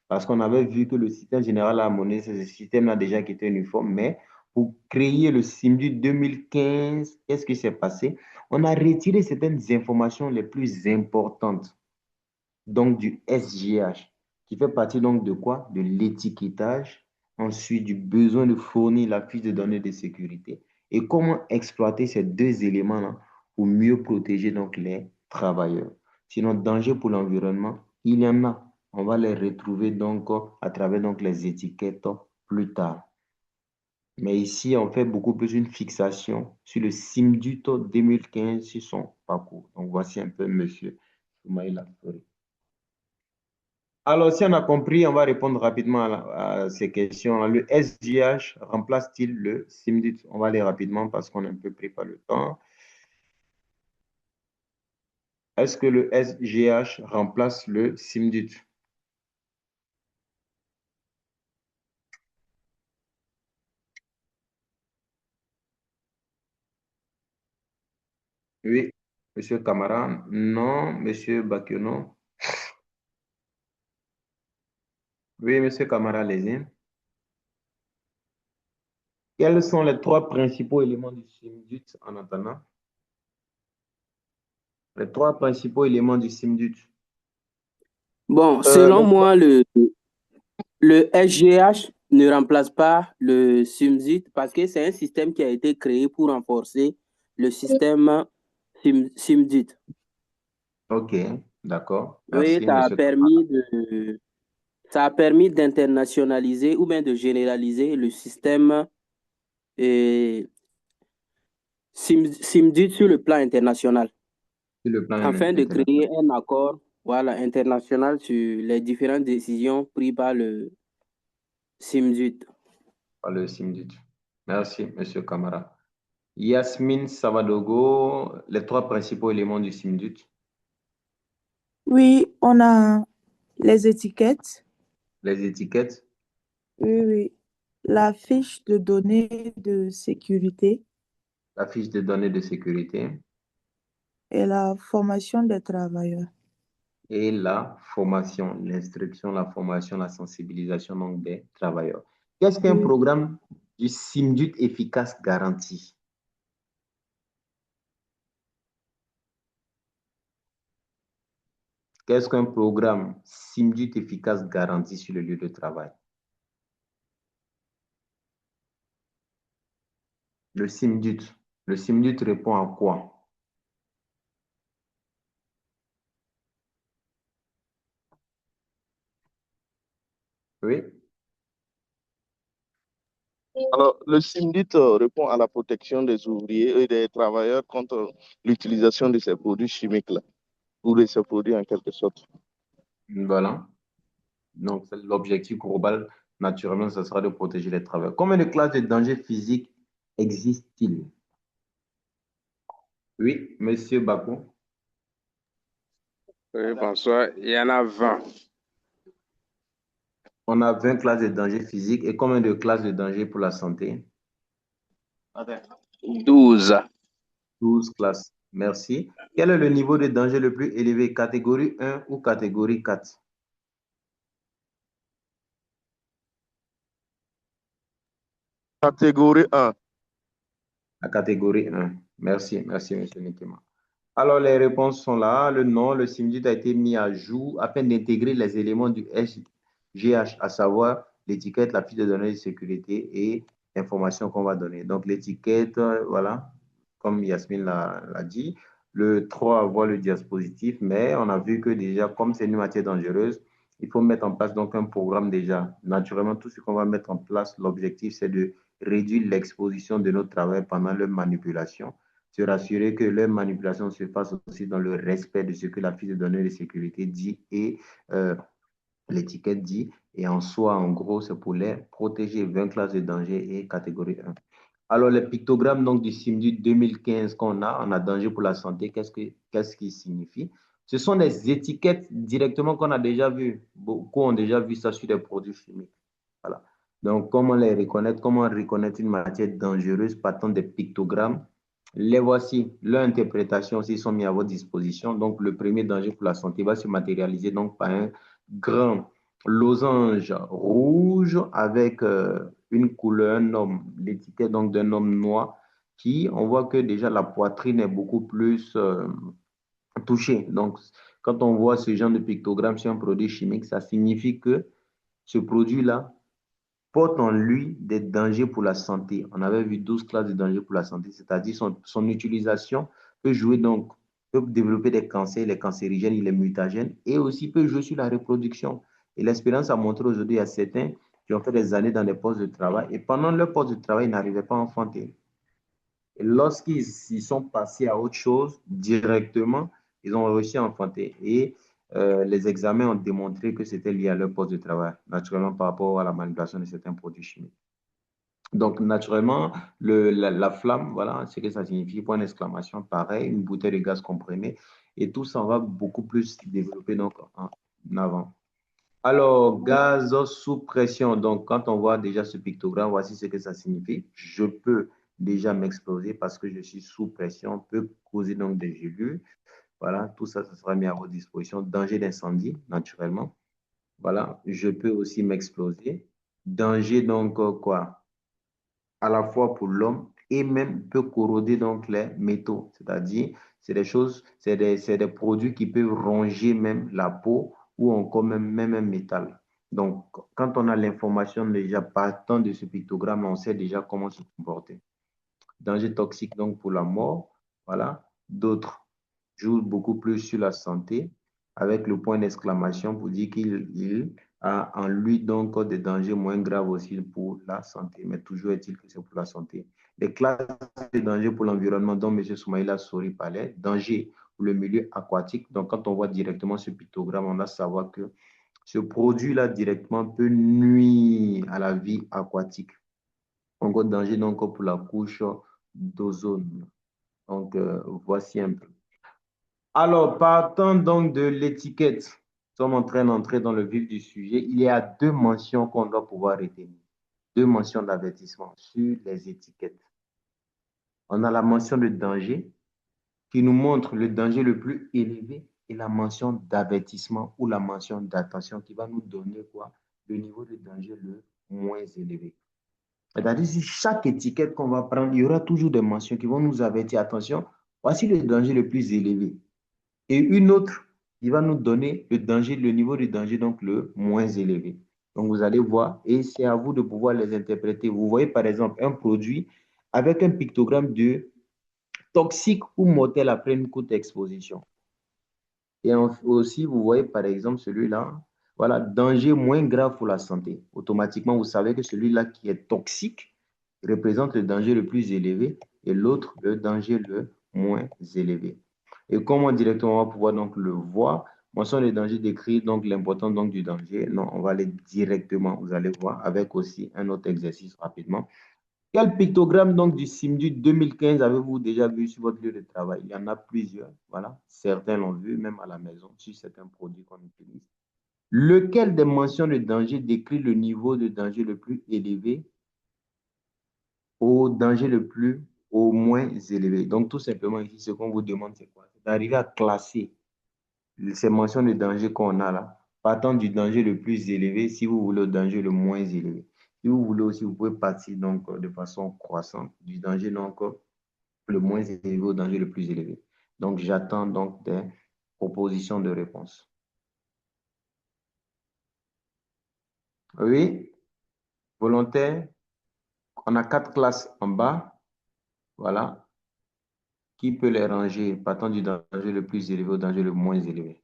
Parce qu'on avait vu que le système général harmonisé, ce système-là déjà qui était uniforme, mais pour créer le SIMDUT 2015, qu'est-ce qui s'est passé? On a retiré certaines informations les plus importantes, donc du SGH, qui fait partie donc de quoi? De l'étiquetage ensuite du besoin de fournir la fiche de données de sécurité et comment exploiter ces deux éléments-là pour mieux protéger donc les travailleurs. Sinon, danger pour l'environnement, il y en a. On va les retrouver donc à travers donc les étiquettes plus tard. Mais ici, on fait beaucoup plus une fixation sur le SIMDUT 2015 sur son parcours. Donc, voici un peu Monsieur Soumaïla Fleury. Alors, si on a compris, on va répondre rapidement à ces questions. Le SGH remplace-t-il le SIMDUT? On va aller rapidement parce qu'on est un peu pris par le temps. Est-ce que le SGH remplace le SIMDUT? Oui, Monsieur Camara. Non, Monsieur Bakiono. Oui, Monsieur Camara, allez-y. Quels sont les trois principaux éléments du SIMDUT en attendant? Les trois principaux éléments du SIMDUT. Bon, selon moi, le SGH ne remplace pas le SIMZIT parce que c'est un système qui a été créé pour renforcer le système SIMZIT. Ok, d'accord. Oui, Merci, Monsieur Camara. ça a permis d'internationaliser ou bien de généraliser le système SIMZIT sur le plan international, Sur le plan afin de international, créer un accord, voilà, international sur les différentes décisions prises par le SIMZIT. par le SIMDUT. Merci, Monsieur Camara. Yasmine Savadogo, les trois principaux éléments du SIMDUT. Oui, on a les étiquettes. Les étiquettes, Oui, oui. La fiche de données de sécurité la fiche de données de sécurité et la formation des travailleurs. et la formation, l'instruction, la formation, la sensibilisation donc, des travailleurs. Qu'est-ce qu'un Oui. programme du SIMDUT efficace garantit? Qu'est-ce qu'un programme SIMDUT efficace garantit sur le lieu de travail? Le SIMDUT. Le SIMDUT répond à quoi? Oui, Alors, le SIMDIT répond à la protection des ouvriers et des travailleurs contre l'utilisation de ces produits chimiques-là, ou de ces produits en quelque sorte. voilà. Donc, l'objectif global, naturellement, ce sera de protéger les travailleurs. Combien de classes de danger physique existent-ils? Oui, Monsieur Bakou. Oui, bonsoir. Il y en a 20. On a 20 classes de danger physique et combien de classes de danger pour la santé? 12. 12 classes. Merci. Quel est le niveau de danger le plus élevé? Catégorie 1 ou catégorie 4? Catégorie 1. La catégorie 1. Merci, merci, Monsieur Nikema. Alors, les réponses sont là. Le nom, le SIMDUT a été mis à jour afin d'intégrer les éléments du SGH, à savoir l'étiquette, la fiche de données de sécurité et l'information qu'on va donner. Donc, l'étiquette, voilà, comme Yasmine l'a dit. Le 3 voit le dispositif, mais on a vu que déjà, comme c'est une matière dangereuse, il faut mettre en place donc un programme déjà. Naturellement, tout ce qu'on va mettre en place, l'objectif, c'est de réduire l'exposition de nos travailleurs pendant leur manipulation, se rassurer que leur manipulation se fasse aussi dans le respect de ce que la fiche de données de sécurité dit et l'étiquette dit. Et en soi, en gros, c'est pour les protéger 20 classes de danger et catégorie 1. Alors, les pictogrammes donc, du SIMDUT 2015 qu'on a, on a danger pour la santé, qu'est-ce qui signifie? Ce sont des étiquettes directement qu'on a déjà vues. Beaucoup ont déjà vu ça sur des produits chimiques. Voilà. Donc, comment les reconnaître? Comment reconnaître une matière dangereuse partant des pictogrammes? Les voici. Leur interprétation aussi sont mis à votre disposition. Donc, le premier danger pour la santé va se matérialiser donc par un grand losange rouge avec une couleur, un homme, l'étiquette donc d'un homme noir qui, on voit que déjà la poitrine est beaucoup plus touchée. Donc, quand on voit ce genre de pictogramme sur un produit chimique, ça signifie que ce produit-là porte en lui des dangers pour la santé. On avait vu 12 classes de dangers pour la santé, c'est-à-dire son utilisation peut jouer donc, peut développer des cancers, les cancérigènes, les mutagènes, et aussi peut jouer sur la reproduction. Et l'expérience a montré aujourd'hui à certains qui ont fait des années dans des postes de travail, et pendant leur poste de travail, ils n'arrivaient pas à enfanter. Et lorsqu'ils sont passés à autre chose, directement, ils ont réussi à enfanter. Et les examens ont démontré que c'était lié à leur poste de travail, naturellement par rapport à la manipulation de certains produits chimiques. Donc, naturellement, la flamme, voilà ce que ça signifie, point d'exclamation, pareil, une bouteille de gaz comprimé. Et tout ça, on va beaucoup plus développer donc, en avant. Alors, gaz sous pression. Donc, quand on voit déjà ce pictogramme, voici ce que ça signifie. Je peux déjà m'exploser parce que je suis sous pression, peut causer donc des gelures. Voilà, tout ça, ça sera mis à votre disposition. Danger d'incendie, naturellement. Voilà, je peux aussi m'exploser. Danger, donc, quoi? À la fois pour l'homme et même peut corroder donc les métaux. C'est-à-dire, c'est des choses, c'est des produits qui peuvent ronger même la peau ou encore même un métal. Donc, quand on a l'information déjà partant de ce pictogramme, on sait déjà comment se comporter. Danger toxique donc pour la mort, voilà. D'autres jouent beaucoup plus sur la santé avec le point d'exclamation pour dire qu'il a en lui donc des dangers moins graves aussi pour la santé. Mais toujours est-il que c'est pour la santé. Les classes de danger pour l'environnement dont M. Soumaïla Sori parlait, danger pour le milieu aquatique. Donc quand on voit directement ce pictogramme, on va savoir que ce produit-là directement peut nuire à la vie aquatique. Encore danger donc pour la couche d'ozone. Donc, voici un peu. Alors, partant donc de l'étiquette, nous sommes en train d'entrer dans le vif du sujet. Il y a deux mentions qu'on doit pouvoir retenir. Deux mentions d'avertissement sur les étiquettes. On a la mention de danger qui nous montre le danger le plus élevé et la mention d'avertissement ou la mention d'attention qui va nous donner quoi? Le niveau de danger le moins élevé. C'est-à-dire, si chaque étiquette qu'on va prendre, il y aura toujours des mentions qui vont nous avertir, attention, voici le danger le plus élevé. Et une autre qui va nous donner le danger, le niveau de danger, donc le moins élevé. Donc, vous allez voir, et c'est à vous de pouvoir les interpréter. Vous voyez, par exemple, un produit avec un pictogramme de toxique ou mortel après une courte exposition. Et aussi, vous voyez, par exemple, celui-là, voilà, danger moins grave pour la santé. Automatiquement, vous savez que celui-là qui est toxique représente le danger le plus élevé et l'autre, le danger le moins élevé. Et comment directement on va pouvoir donc le voir? Mention les dangers décrits, donc l'importance donc du danger. Non, on va aller directement, vous allez voir, avec aussi un autre exercice rapidement. Quel pictogramme donc du SIMDU 2015 avez-vous déjà vu sur votre lieu de travail? Il y en a plusieurs, voilà. Certains l'ont vu, même à la maison, sur certains produits qu'on utilise. Lequel des mentions de danger décrit le niveau de danger le plus élevé au danger au moins élevé? Donc, tout simplement, ici, ce qu'on vous demande, c'est quoi? C'est d'arriver à classer ces mentions de danger qu'on a là, partant du danger le plus élevé, si vous voulez, au danger le moins élevé. Si vous voulez aussi, vous pouvez partir donc de façon croissante du danger donc le moins élevé au danger le plus élevé. Donc, j'attends donc des propositions de réponse. Oui, volontaire. On a 4 classes en bas. Voilà. Qui peut les ranger partant du danger le plus élevé au danger le moins élevé?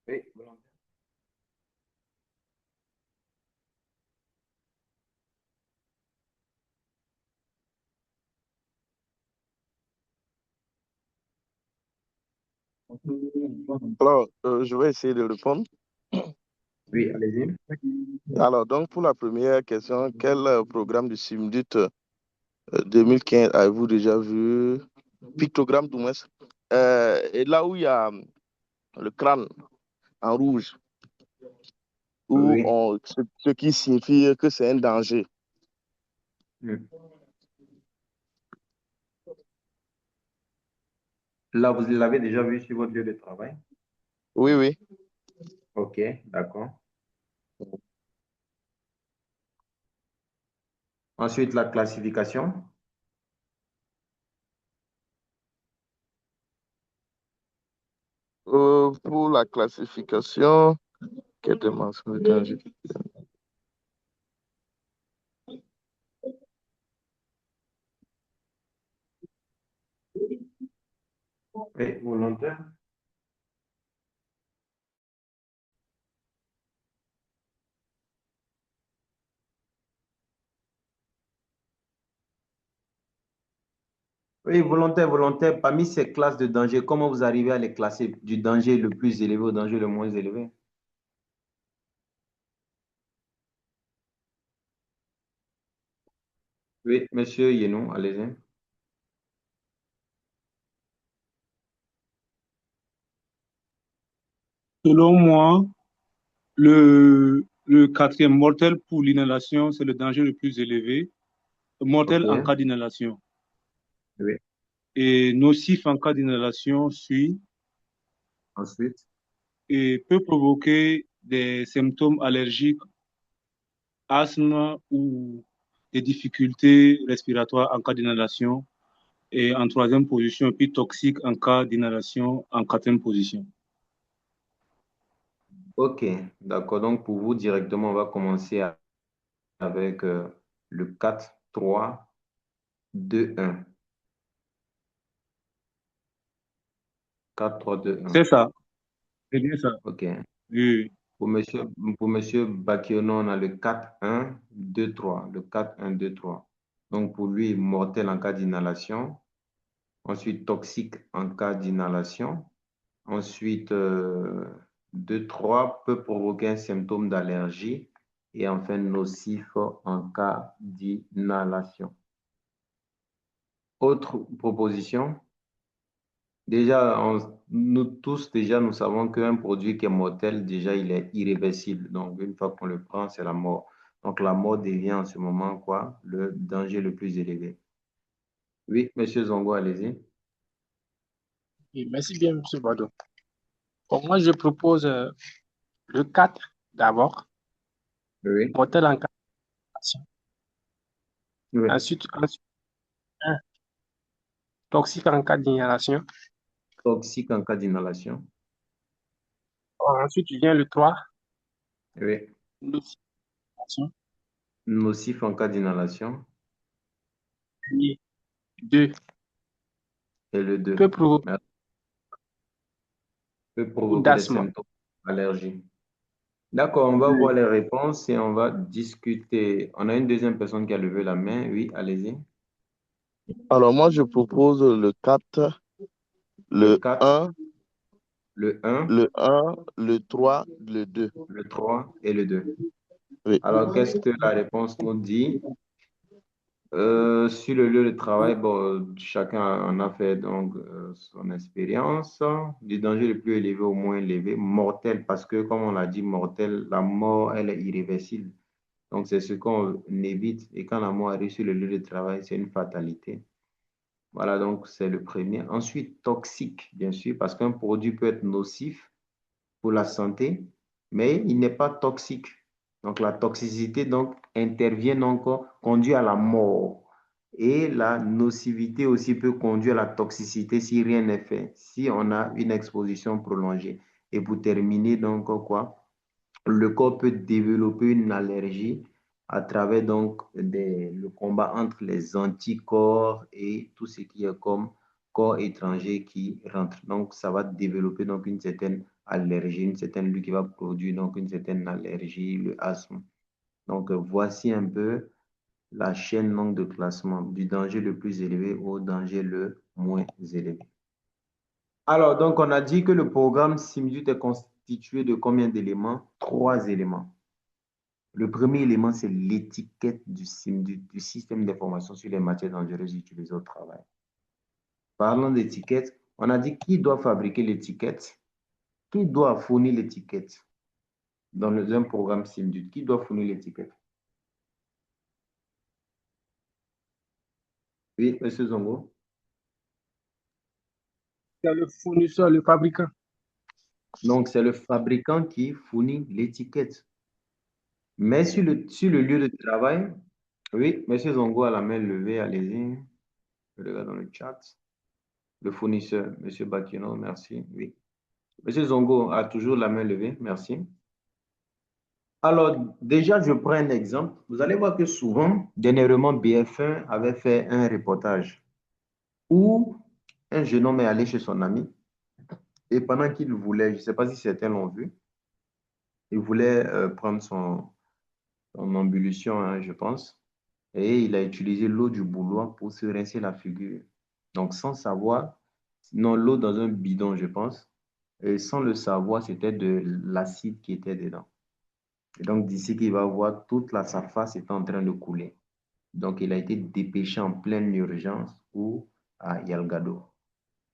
Oui, volontaire. Alors, je vais essayer de répondre. Oui, allez-y. Alors, donc, pour la première question, quel programme du SIMDUT 2015 avez-vous déjà vu? Pictogramme, du moins. Et là où il y a le crâne en rouge, où Oui. ce qui signifie que c'est un danger. Là, vous l'avez déjà vu sur votre lieu de travail? Oui, oui. Ok, d'accord. Ensuite, la classification. Pour la classification, quelle dimension de danger? Oui, volontaire. Oui, volontaire, volontaire. Parmi ces classes de danger, comment vous arrivez à les classer du danger le plus élevé au danger le moins élevé? Oui, monsieur Yenou, allez-y. Selon moi, le quatrième mortel pour l'inhalation, c'est le danger le plus élevé. Mortel en OK. cas d'inhalation. Oui. Et nocif en cas d'inhalation suit Ensuite, et peut provoquer des symptômes allergiques, asthme ou des difficultés respiratoires en cas d'inhalation. Et en troisième position, et puis toxique en cas d'inhalation en quatrième position. OK, d'accord. Donc, pour vous, directement, on va commencer avec le 4, 3, 2, 1. 4, 3, 2, 1. C'est ça, c'est bien ça. OK. Oui. Pour monsieur, pour monsieur Bakiono, on a le 4, 1, 2, 3. Le 4, 1, 2, 3. Donc, pour lui, mortel en cas d'inhalation. Ensuite, toxique en cas d'inhalation. Ensuite, 2, 3 peut provoquer un symptôme d'allergie. Et enfin, nocif en cas d'inhalation. Autre proposition. Déjà, nous tous, déjà, nous savons qu'un produit qui est mortel, déjà, il est irréversible. Donc, une fois qu'on le prend, c'est la mort. Donc, la mort devient en ce moment, quoi, le danger le plus élevé. Oui, monsieur Zongo, allez-y. Et merci bien, M. Bado. Bon, moi, je propose le 4 d'abord, Oui, mortel en cas d'inhalation. oui. Ensuite, 1, toxique en cas d'inhalation. Toxique en cas d'inhalation. Ensuite, vient le 3, Oui. nocif en cas d'inhalation. Nocif en cas d'inhalation. Puis 2, Et le peut 2. provoquer Peut provoquer des d'asthme. symptômes d'allergie. D'accord, on va voir les réponses et on va discuter. On a une deuxième personne qui a levé la main. Oui, allez-y. Alors, moi, je propose le 4, Le le 4, 1, le 1, le 1, le 3, le 2. le 3 et le 2. Oui. Alors, qu'est-ce que la réponse nous dit? Sur le lieu de travail, bon, chacun en a fait donc son expérience. Du danger le plus élevé au moins élevé, mortel, parce que comme on l'a dit, mortel, la mort, elle est irréversible. Donc, c'est ce qu'on évite. Et quand la mort arrive sur le lieu de travail, c'est une fatalité. Voilà, donc c'est le premier. Ensuite, toxique, bien sûr, parce qu'un produit peut être nocif pour la santé, mais il n'est pas toxique. Donc la toxicité donc, intervient donc, conduit à la mort. Et la nocivité aussi peut conduire à la toxicité si rien n'est fait, si on a une exposition prolongée. Et pour terminer, donc quoi? Le corps peut développer une allergie à travers donc le combat entre les anticorps et tout ce qui est comme corps étranger qui rentre. Donc, ça va développer donc une certaine allergie, une certaine lutte qui va produire donc une certaine allergie, le asthme. Donc, voici un peu la chaîne donc, de classement du danger le plus élevé au danger le moins élevé. Alors, donc, on a dit que le programme SIMDUT est constitué de combien d'éléments? 3 éléments. Le premier élément, c'est l'étiquette du SIMDUT, du système d'information sur les matières dangereuses utilisées au travail. Parlons d'étiquette, on a dit qui doit fabriquer l'étiquette, qui doit fournir l'étiquette dans un programme SIMDUT, qui doit fournir l'étiquette. Oui, monsieur Zongo. C'est le fournisseur, le fabricant. Donc, c'est le fabricant qui fournit l'étiquette. Mais sur le lieu de travail, oui, monsieur Zongo a la main levée, allez-y. Je regarde dans le chat. Le fournisseur, monsieur Bakino, merci. Oui. Monsieur Zongo a toujours la main levée. Merci. Alors, déjà, je prends un exemple. Vous allez voir que souvent, dernièrement, BF1 avait fait un reportage où un jeune homme est allé chez son ami et pendant qu'il voulait, je ne sais pas si certains l'ont vu, il voulait prendre son embullition, hein, je pense, et il a utilisé l'eau du bouilloire pour se rincer la figure. Donc, sans savoir, non, l'eau dans un bidon, je pense, et sans le savoir, c'était de l'acide qui était dedans. Et donc, d'ici qu'il va voir, toute la surface est en train de couler. Donc, il a été dépêché en pleine urgence ou à Yalgado.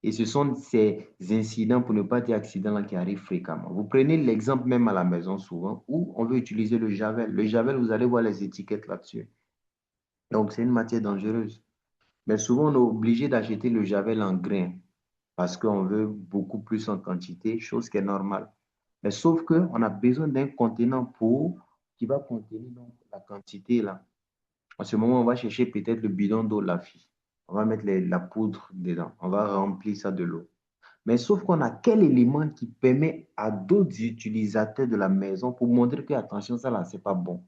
Et ce sont ces incidents, pour ne pas dire accidents, qui arrivent fréquemment. Vous prenez l'exemple même à la maison souvent où on veut utiliser le javel. Le javel, vous allez voir les étiquettes là-dessus. Donc, c'est une matière dangereuse. Mais souvent, on est obligé d'acheter le javel en grains parce qu'on veut beaucoup plus en quantité, chose qui est normale. Mais sauf qu'on a besoin d'un contenant qui va contenir donc, la quantité là. En ce moment, on va chercher peut-être le bidon d'eau, la fille. On va mettre la poudre dedans. On va remplir ça de l'eau. Mais sauf qu'on a quel élément qui permet à d'autres utilisateurs de la maison pour montrer que, attention, ça là, c'est pas bon.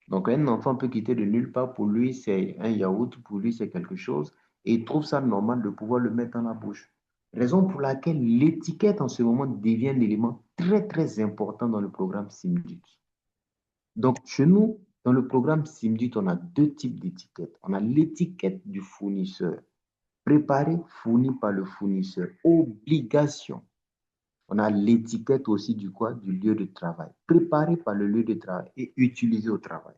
Donc, un enfant peut quitter de nulle part. Pour lui, c'est un yaourt. Pour lui, c'est quelque chose. Et il trouve ça normal de pouvoir le mettre dans la bouche. Raison pour laquelle l'étiquette en ce moment devient un élément très, très important dans le programme Simdut. Donc, chez nous, dans le programme Simdut, on a deux types d'étiquettes. On a l'étiquette du fournisseur, préparée, fournie par le fournisseur, obligation. On a l'étiquette aussi du quoi? Du lieu de travail, préparée par le lieu de travail et utilisée au travail.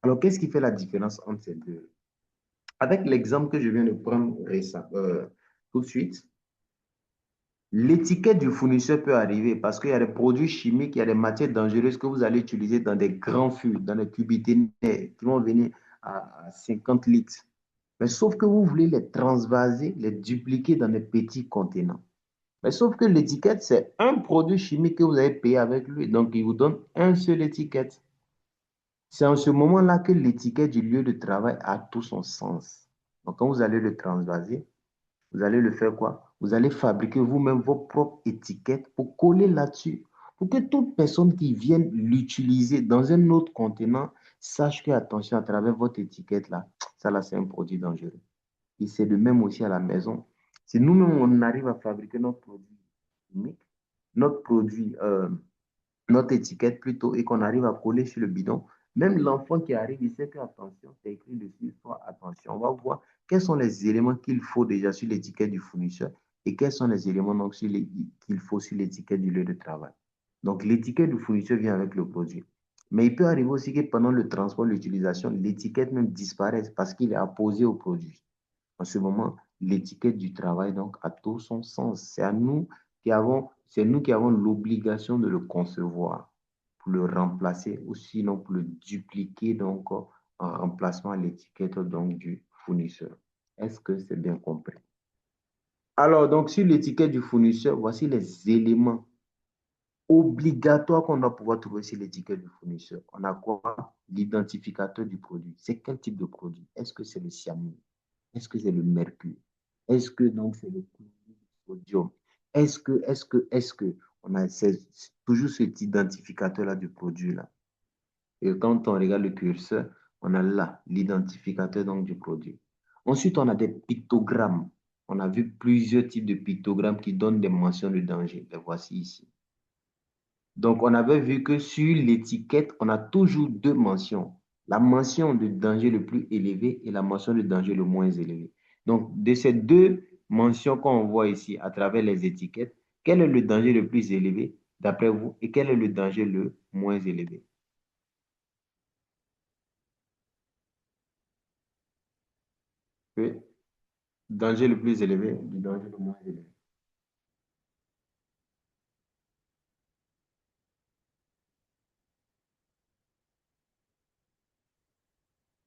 Alors, qu'est-ce qui fait la différence entre ces deux? Avec l'exemple que je viens de prendre tout de suite, l'étiquette du fournisseur peut arriver parce qu'il y a des produits chimiques, il y a des matières dangereuses que vous allez utiliser dans des grands fûts, dans des cubités qui vont venir à 50 litres. Mais sauf que vous voulez les transvaser, les dupliquer dans des petits contenants. Mais sauf que l'étiquette, c'est un produit chimique que vous avez payé avec lui. Donc, il vous donne un seul étiquette. C'est en ce moment-là que l'étiquette du lieu de travail a tout son sens. Donc, quand vous allez le transvaser, vous allez le faire quoi? Vous allez fabriquer vous-même vos propres étiquettes pour coller là-dessus. Pour que toute personne qui vienne l'utiliser dans un autre contenant sache que, attention, à travers votre étiquette là, ça là, c'est un produit dangereux. Et c'est de même aussi à la maison. Si nous-mêmes, on arrive à fabriquer notre produit chimique, notre produit, notre étiquette plutôt, et qu'on arrive à coller sur le bidon, même l'enfant qui arrive, il sait que, attention, c'est écrit dessus, soit attention. On va voir quels sont les éléments qu'il faut déjà sur l'étiquette du fournisseur et quels sont les éléments donc qu'il faut sur l'étiquette du lieu de travail. Donc, l'étiquette du fournisseur vient avec le produit. Mais il peut arriver aussi que pendant le transport, l'utilisation, l'étiquette même disparaisse parce qu'il est apposé au produit. En ce moment, l'étiquette du travail donc a tout son sens. C'est nous qui avons l'obligation de le concevoir pour le remplacer ou sinon pour le dupliquer donc en remplacement à l'étiquette donc du fournisseur. Est-ce que c'est bien compris? Alors, donc, sur l'étiquette du fournisseur, voici les éléments obligatoires qu'on doit pouvoir trouver sur l'étiquette du fournisseur. On a quoi? L'identificateur du produit. C'est quel type de produit? Est-ce que c'est le cyanure? Est-ce que c'est le mercure? Est-ce que donc c'est le sodium? Est-ce que on a toujours cet identificateur-là du produit-là. Et quand on regarde le curseur, on a là l'identificateur donc du produit. Ensuite, on a des pictogrammes. On a vu plusieurs types de pictogrammes qui donnent des mentions de danger. Les voici ici. Donc, on avait vu que sur l'étiquette, on a toujours deux mentions. La mention de danger le plus élevé et la mention de danger le moins élevé. Donc, de ces deux mentions qu'on voit ici à travers les étiquettes, quel est le danger le plus élevé d'après vous et quel est le danger le moins élevé? Oui, danger le plus élevé du danger le moins élevé.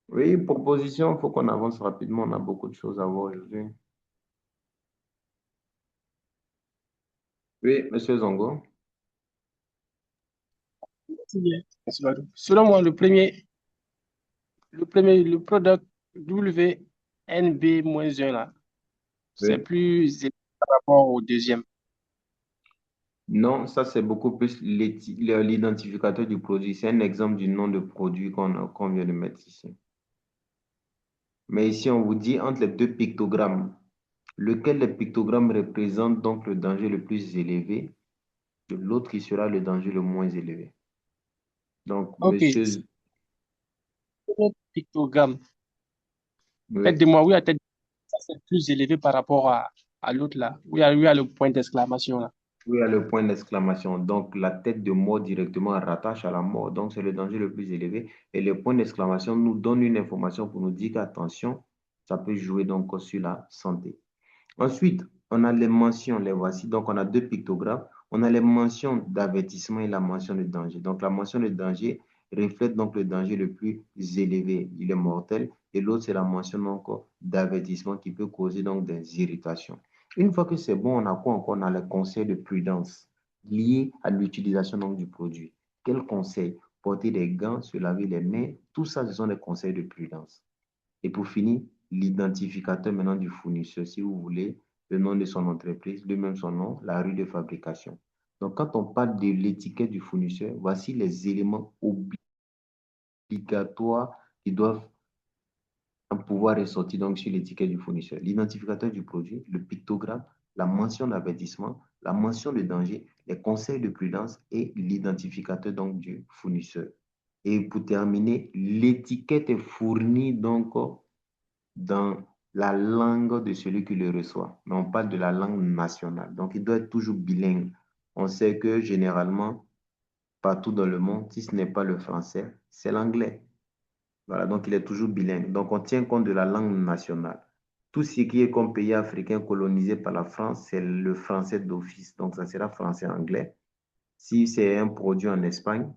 Oui, proposition, il faut qu'on avance rapidement. On a beaucoup de choses à voir aujourd'hui. Oui, Monsieur Zongo. Selon moi, le product WNB-1 là, c'est Oui. plus élevé par rapport au deuxième. Non, ça c'est beaucoup plus l'identificateur du produit. C'est un exemple du nom de produit qu'on vient de mettre ici. Mais ici, on vous dit entre les deux pictogrammes, lequel des pictogrammes représente donc le danger le plus élevé, de l'autre qui sera le danger le moins élevé. Donc, Ok, monsieur, le pictogramme. oui, Tête de moi, oui, à tête, ça c'est plus élevé par rapport à l'autre là. Oui, il y a le point d'exclamation là. oui, à le point d'exclamation. Donc, la tête de mort directement rattache à la mort. Donc, c'est le danger le plus élevé. Et le point d'exclamation nous donne une information pour nous dire qu'attention, ça peut jouer donc sur la santé. Ensuite, on a les mentions, les voici. Donc, on a deux pictogrammes. On a les mentions d'avertissement et la mention de danger. Donc, la mention de danger reflète donc le danger le plus élevé. Il est mortel. Et l'autre, c'est la mention donc d'avertissement qui peut causer donc des irritations. Une fois que c'est bon, on a quoi encore? On a les conseils de prudence liés à l'utilisation donc du produit. Quels conseils? Porter des gants, se laver les mains. Tout ça, ce sont des conseils de prudence. Et pour finir, l'identificateur maintenant du fournisseur, si vous voulez, le nom de son entreprise, lui-même son nom, la rue de fabrication. Donc, quand on parle de l'étiquette du fournisseur, voici les éléments obligatoires qui doivent pouvoir ressortir donc sur l'étiquette du fournisseur. L'identificateur du produit, le pictogramme, la mention d'avertissement, la mention de danger, les conseils de prudence et l'identificateur donc du fournisseur. Et pour terminer, l'étiquette est fournie donc dans la langue de celui qui le reçoit. Mais on parle de la langue nationale. Donc, il doit être toujours bilingue. On sait que généralement, partout dans le monde, si ce n'est pas le français, c'est l'anglais. Voilà, donc il est toujours bilingue. Donc, on tient compte de la langue nationale. Tout ce qui est comme pays africain colonisé par la France, c'est le français d'office. Donc, ça sera français-anglais. Si c'est un produit en Espagne,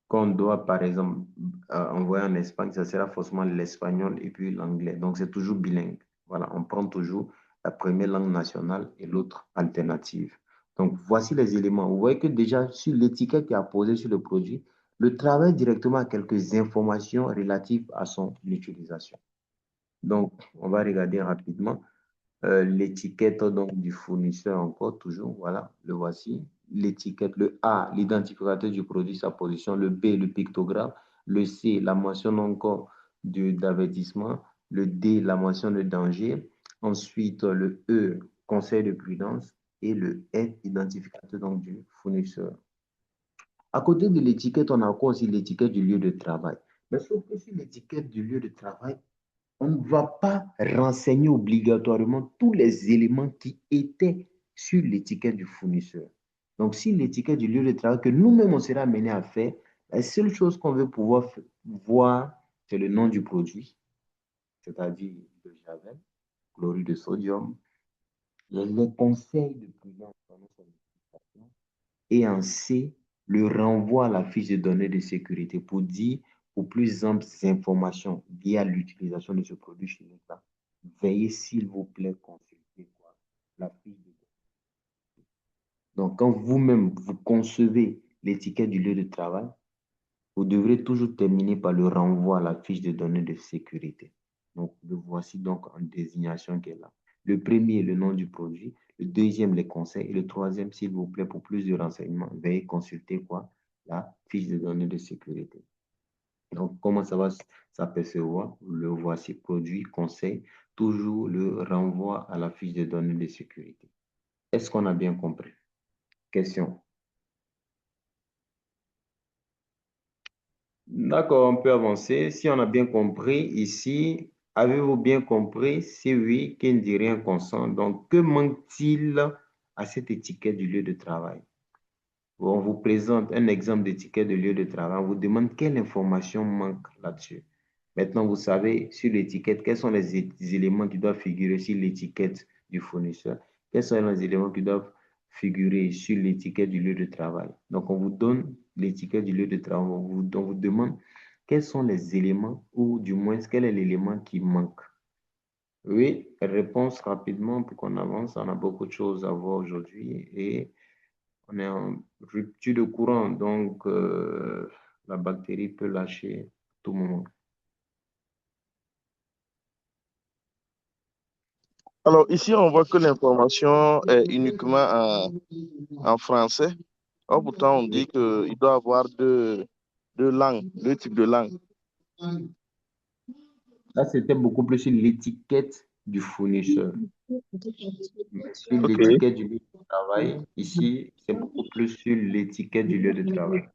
qu'on doit, par exemple, envoyer en Espagne, ça sera forcément l'espagnol et puis l'anglais. Donc, c'est toujours bilingue. Voilà, on prend toujours la première langue nationale et l'autre alternative. Donc, voici les éléments. Vous voyez que déjà, sur l'étiquette qui est apposée sur le produit, le travail directement a quelques informations relatives à son utilisation. Donc, on va regarder rapidement. L'étiquette donc du fournisseur encore, toujours, voilà, le voici. L'étiquette, le A, l'identificateur du produit, sa position, le B, le pictogramme, le C, la mention encore d'avertissement, le D, la mention de danger, ensuite le E, conseil de prudence, et le F, identificateur donc du fournisseur. À côté de l'étiquette, on a encore aussi l'étiquette du lieu de travail. Mais sauf que sur l'étiquette du lieu de travail, on ne va pas renseigner obligatoirement tous les éléments qui étaient sur l'étiquette du fournisseur. Donc, si l'étiquette du lieu de travail que nous-mêmes on sera amené à faire, la seule chose qu'on veut pouvoir voir, c'est le nom du produit, c'est-à-dire le javel, chlorure de sodium, les conseils de prudence pendant son utilisation, et en C, le renvoi à la fiche de données de sécurité pour dire, pour plus amples informations liées à l'utilisation de ce produit chez l'État, veuillez s'il vous plaît consulter quoi, la fiche de données. Donc, quand vous-même vous concevez l'étiquette du lieu de travail, vous devrez toujours terminer par le renvoi à la fiche de données de sécurité. Donc, le voici donc en désignation qui est là. Le premier, le nom du produit. Le deuxième, les conseils. Et le troisième, s'il vous plaît, pour plus de renseignements, veuillez consulter quoi? La fiche de données de sécurité. Donc, comment ça va s'apercevoir? Le voici, produit, conseil. Toujours le renvoi à la fiche de données de sécurité. Est-ce qu'on a bien compris? Question. D'accord, on peut avancer. Si on a bien compris ici, avez-vous bien compris? Si oui, qui ne dit rien consent. Donc, que manque-t-il à cette étiquette du lieu de travail? On vous présente un exemple d'étiquette de lieu de travail. On vous demande quelle information manque là-dessus. Maintenant, vous savez sur l'étiquette, quels sont les éléments qui doivent figurer sur l'étiquette du fournisseur. Quels sont les éléments qui doivent figurer sur l'étiquette du lieu de travail. Donc, on vous donne l'étiquette du lieu de travail. On vous demande quels sont les éléments ou du moins quel est l'élément qui manque. Oui, réponse rapidement pour qu'on avance. On a beaucoup de choses à voir aujourd'hui et on est en rupture de courant, donc la bactérie peut lâcher à tout moment. Alors, ici, on voit que l'information est uniquement en français. Or, pourtant, on dit qu'il doit avoir deux langues, deux types de langues. Là, c'était beaucoup plus sur l'étiquette du fournisseur. Mais sur OK. l'étiquette du lieu de travail, ici, c'est beaucoup plus sur l'étiquette du lieu de travail.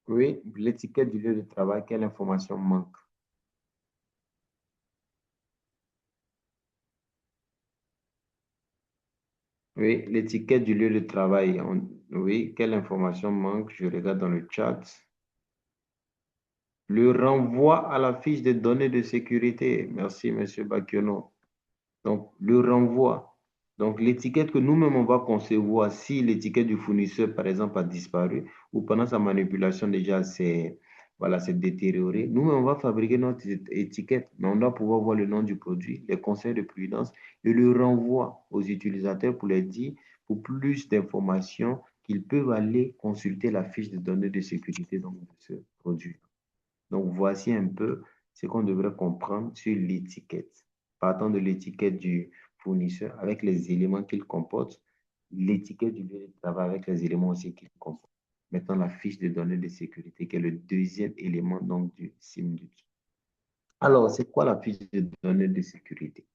Oui, l'étiquette du lieu de travail, quelle information manque? Oui, l'étiquette du lieu de travail. Oui, quelle information manque? Je regarde dans le chat. Le renvoi à la fiche de données de sécurité. Merci, Monsieur Bakiono. Donc, le renvoi. Donc, l'étiquette que nous-mêmes, on va concevoir, si l'étiquette du fournisseur, par exemple, a disparu, ou pendant sa manipulation, déjà, c'est détérioré, nous-mêmes, on va fabriquer notre étiquette, mais on doit pouvoir voir le nom du produit, les conseils de prudence, et le renvoi aux utilisateurs pour leur dire, pour plus d'informations, qu'ils peuvent aller consulter la fiche de données de sécurité donc, de ce produit. Donc, voici un peu ce qu'on devrait comprendre sur l'étiquette. Partant de l'étiquette du fournisseur avec les éléments qu'il comporte, l'étiquette du lieu de travail avec les éléments aussi qu'il comporte. Maintenant, la fiche de données de sécurité qui est le deuxième élément donc, du SIMDUT. Alors, c'est quoi la fiche de données de sécurité?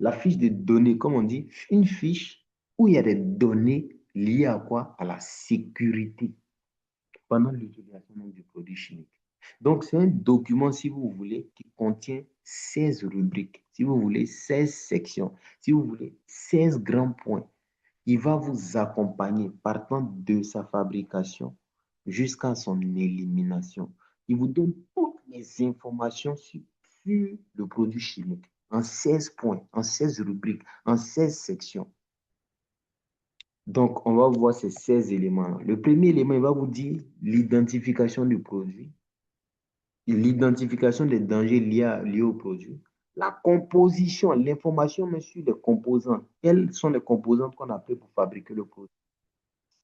La fiche de données, comme on dit, une fiche où il y a des données liées à quoi? À la sécurité pendant l'utilisation du produit chimique. Donc, c'est un document, si vous voulez, qui contient 16 rubriques, si vous voulez, 16 sections, si vous voulez, 16 grands points. Il va vous accompagner partant de sa fabrication jusqu'à son élimination. Il vous donne toutes les informations sur le produit chimique en 16 points, en 16 rubriques, en 16 sections. Donc, on va voir ces 16 éléments-là. Le premier élément, il va vous dire l'identification du produit, l'identification des dangers liés au produit, la composition, l'information même sur les composants. Quels sont les composants qu'on a pris pour fabriquer le produit?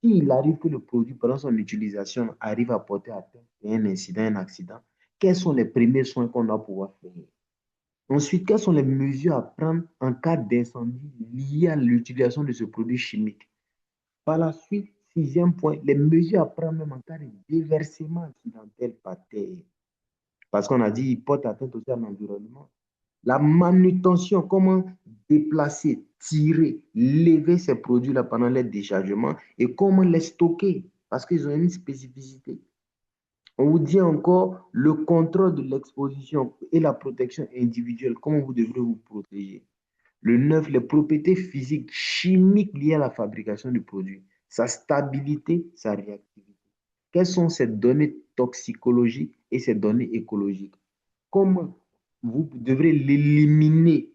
S'il arrive que le produit, pendant son utilisation, arrive à porter atteinte à un incident, un accident, quels sont les premiers soins qu'on doit pouvoir faire? Ensuite, quelles sont les mesures à prendre en cas d'incendie lié à l'utilisation de ce produit chimique? Par la suite, sixième point, les mesures à prendre même en cas de déversement accidentel par terre. Parce qu'on a dit qu'il porte atteinte aussi à l'environnement. La manutention, comment déplacer, tirer, lever ces produits-là pendant les déchargements et comment les stocker parce qu'ils ont une spécificité. On vous dit encore le contrôle de l'exposition et la protection individuelle, comment vous devrez vous protéger. Le 9, les propriétés physiques, chimiques liées à la fabrication du produit, sa stabilité, sa réactivité. Quelles sont ces données toxicologiques et ces données écologiques? Comment vous devrez l'éliminer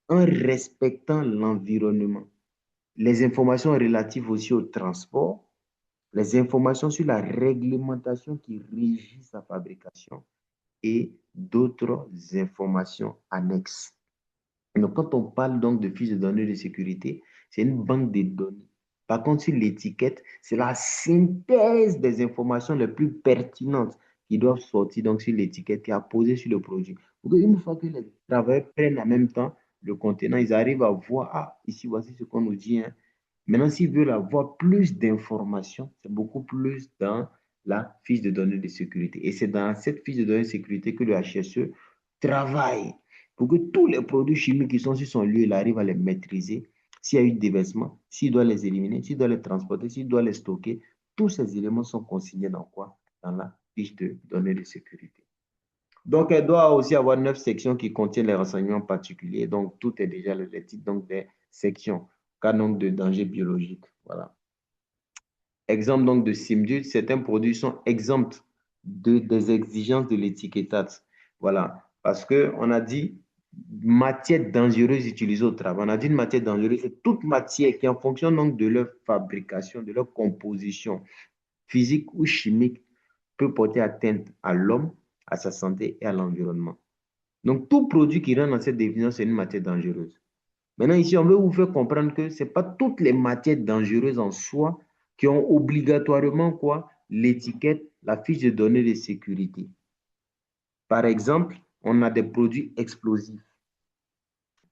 en respectant l'environnement? Les informations relatives aussi au transport, les informations sur la réglementation qui régit sa fabrication et d'autres informations annexes. Donc, quand on parle donc de fiches de données de sécurité, c'est une banque de données. Par contre, sur l'étiquette, c'est la synthèse des informations les plus pertinentes qui doivent sortir donc sur l'étiquette qui est posée sur le produit. Pour qu'une fois que les travailleurs prennent en même temps le contenant, ils arrivent à voir, ah, ici, voici ce qu'on nous dit. Hein. Maintenant, s'ils veulent avoir plus d'informations, c'est beaucoup plus dans la fiche de données de sécurité. Et c'est dans cette fiche de données de sécurité que le HSE travaille pour que tous les produits chimiques qui sont sur son lieu, il arrive à les maîtriser. S'il y a eu déversement, s'il doit les éliminer, s'il doit les transporter, s'il doit les stocker, tous ces éléments sont consignés dans quoi? Dans la fiche de données de sécurité. Donc, elle doit aussi avoir 9 sections qui contiennent les renseignements particuliers. Donc, tout est déjà le titre donc, des sections. Cas donc de danger biologique. Voilà. Exemple donc de SIMDUT, certains produits sont exempts des exigences de l'étiquetage. Voilà. Parce qu'on a dit matière dangereuse utilisée au travail. On a dit une matière dangereuse, c'est toute matière qui, en fonction donc de leur fabrication, de leur composition physique ou chimique, peut porter atteinte à l'homme, à sa santé et à l'environnement. Donc, tout produit qui rentre dans cette définition, c'est une matière dangereuse. Maintenant, ici, on veut vous faire comprendre que ce n'est pas toutes les matières dangereuses en soi qui ont obligatoirement quoi? L'étiquette, la fiche de données de sécurité. Par exemple, on a des produits explosifs,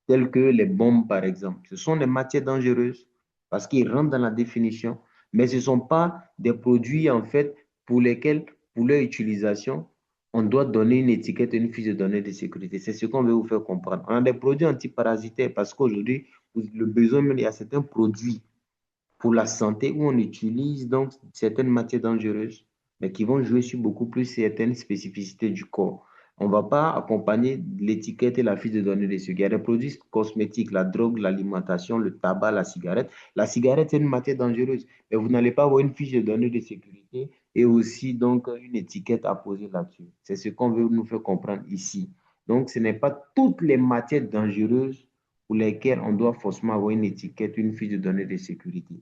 tels que les bombes, par exemple. Ce sont des matières dangereuses parce qu'ils rentrent dans la définition, mais ce ne sont pas des produits, en fait, pour lesquels, pour leur utilisation, on doit donner une étiquette et une fiche de données de sécurité. C'est ce qu'on veut vous faire comprendre. On a des produits antiparasitaires parce qu'aujourd'hui, le besoin, il y a certains produits pour la santé où on utilise donc certaines matières dangereuses, mais qui vont jouer sur beaucoup plus certaines spécificités du corps. On ne va pas accompagner l'étiquette et la fiche de données de sécurité. Il y a des produits cosmétiques, la drogue, l'alimentation, le tabac, la cigarette. La cigarette, c'est une matière dangereuse, mais vous n'allez pas avoir une fiche de données de sécurité et aussi donc une étiquette à poser là-dessus. C'est ce qu'on veut nous faire comprendre ici. Donc, ce n'est pas toutes les matières dangereuses pour lesquelles on doit forcément avoir une étiquette, une fiche de données de sécurité.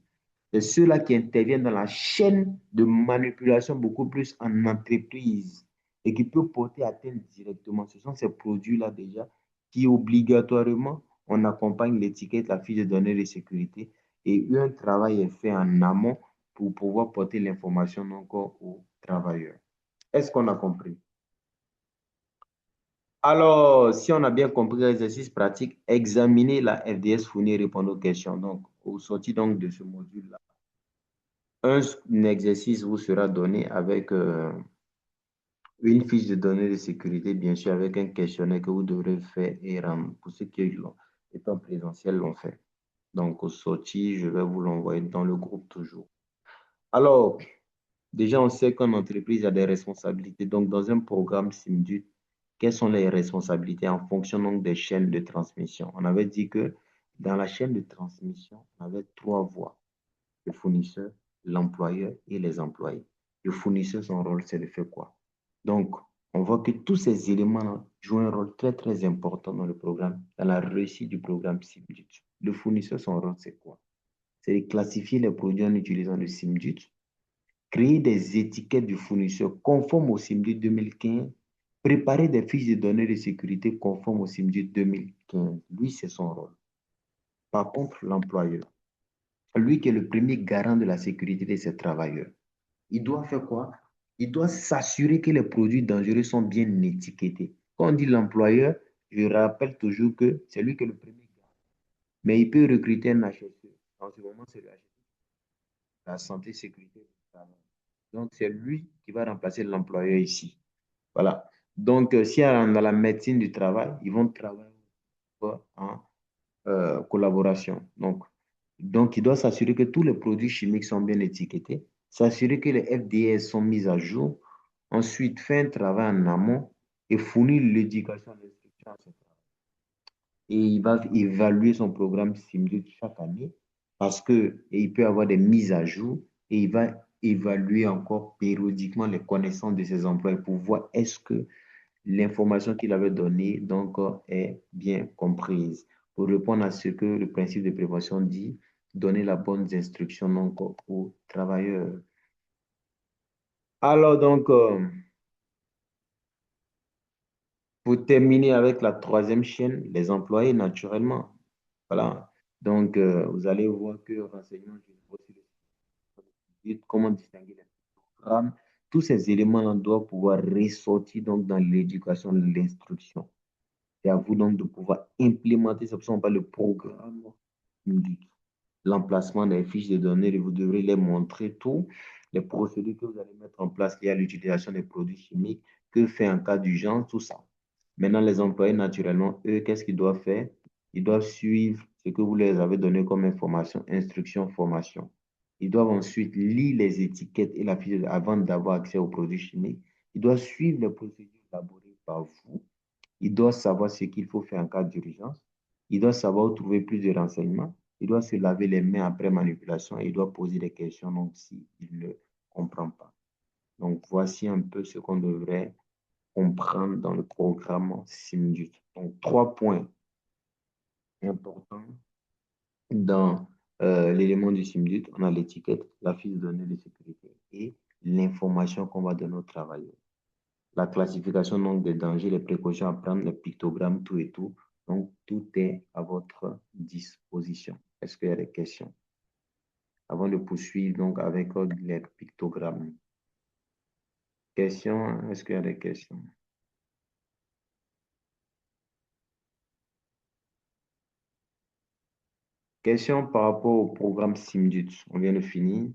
C'est ceux-là qui interviennent dans la chaîne de manipulation beaucoup plus en entreprise et qui peuvent porter atteinte directement. Ce sont ces produits-là déjà qui obligatoirement, on accompagne l'étiquette, la fiche de données de sécurité et un travail est fait en amont pour pouvoir porter l'information encore aux travailleurs. Est-ce qu'on a compris? Alors, si on a bien compris l'exercice pratique, examinez la FDS fournie et répondre aux questions. Donc, au sorti donc de ce module-là, un exercice vous sera donné avec une fiche de données de sécurité, bien sûr, avec un questionnaire que vous devrez faire et rendre pour ceux qui étant présentiel l'ont fait. Donc, au sorti, je vais vous l'envoyer dans le groupe toujours. Alors, déjà, on sait qu'une entreprise a des responsabilités. Donc, dans un programme SIMDUT, quelles sont les responsabilités en fonction donc, des chaînes de transmission? On avait dit que dans la chaîne de transmission, on avait 3 voies: le fournisseur, l'employeur et les employés. Le fournisseur, son rôle, c'est de faire quoi? Donc, on voit que tous ces éléments jouent un rôle très, très important dans le programme, dans la réussite du programme SIMDUT. Le fournisseur, son rôle, c'est quoi? C'est de classifier les produits en utilisant le SIMDUT, créer des étiquettes du fournisseur conformes au SIMDUT 2015, préparer des fiches de données de sécurité conformes au SIMDUT 2015. Lui, c'est son rôle. Par contre, l'employeur, lui qui est le premier garant de la sécurité de ses travailleurs, il doit faire quoi? Il doit s'assurer que les produits dangereux sont bien étiquetés. Quand on dit l'employeur, je rappelle toujours que c'est lui qui est le premier garant. Mais il peut recruter un HSE. En ce moment, c'est le HSE, la santé, sécurité du travail. Donc, c'est lui qui va remplacer l'employeur ici. Voilà. Donc, si dans la médecine du travail, ils vont travailler en collaboration. Donc, il doit s'assurer que tous les produits chimiques sont bien étiquetés, s'assurer que les FDS sont mis à jour, ensuite faire un travail en amont et fournir l'éducation et l'instruction à ce travail. Et il va évaluer son programme SIMDUT chaque année parce qu'il peut avoir des mises à jour et il va évaluer encore périodiquement les connaissances de ses employés pour voir est-ce que l'information qu'il avait donnée donc, est bien comprise. Pour répondre à ce que le principe de prévention dit, donner la bonne instruction donc, aux travailleurs. Alors donc, pour terminer avec la troisième chaîne, les employés naturellement. Voilà. Donc, vous allez voir que renseignements généraux sur le site, comment distinguer les programmes, tous ces éléments doivent pouvoir ressortir donc, dans l'éducation, l'instruction. C'est à vous donc de pouvoir implémenter, ce ne sont pas le programme, l'emplacement des fiches de données, et vous devrez les montrer tous les procédures que vous allez mettre en place liées à l'utilisation des produits chimiques, que faire en cas d'urgence, tout ça. Maintenant, les employés, naturellement, eux, qu'est-ce qu'ils doivent faire? Ils doivent suivre ce que vous leur avez donné comme information, instruction, formation. Ils doivent ensuite lire les étiquettes et la fiche avant d'avoir accès aux produits chimiques. Ils doivent suivre les procédures élaborées par vous. Il doit savoir ce qu'il faut faire en cas d'urgence. Il doit savoir où trouver plus de renseignements. Il doit se laver les mains après manipulation et il doit poser des questions donc s'il ne comprend pas. Donc, voici un peu ce qu'on devrait comprendre dans le programme SIMDUT. Donc, 3 points importants dans l'élément du SIMDUT. On a l'étiquette, la fiche de données de sécurité et l'information qu'on va donner aux travailleurs. La classification donc, des dangers, les précautions à prendre, les pictogrammes, tout et tout. Donc, tout est à votre disposition. Est-ce qu'il y a des questions? Avant de poursuivre donc, avec les pictogrammes. Questions? Est-ce qu'il y a des questions? Question par rapport au programme SIMDUT. On vient de finir.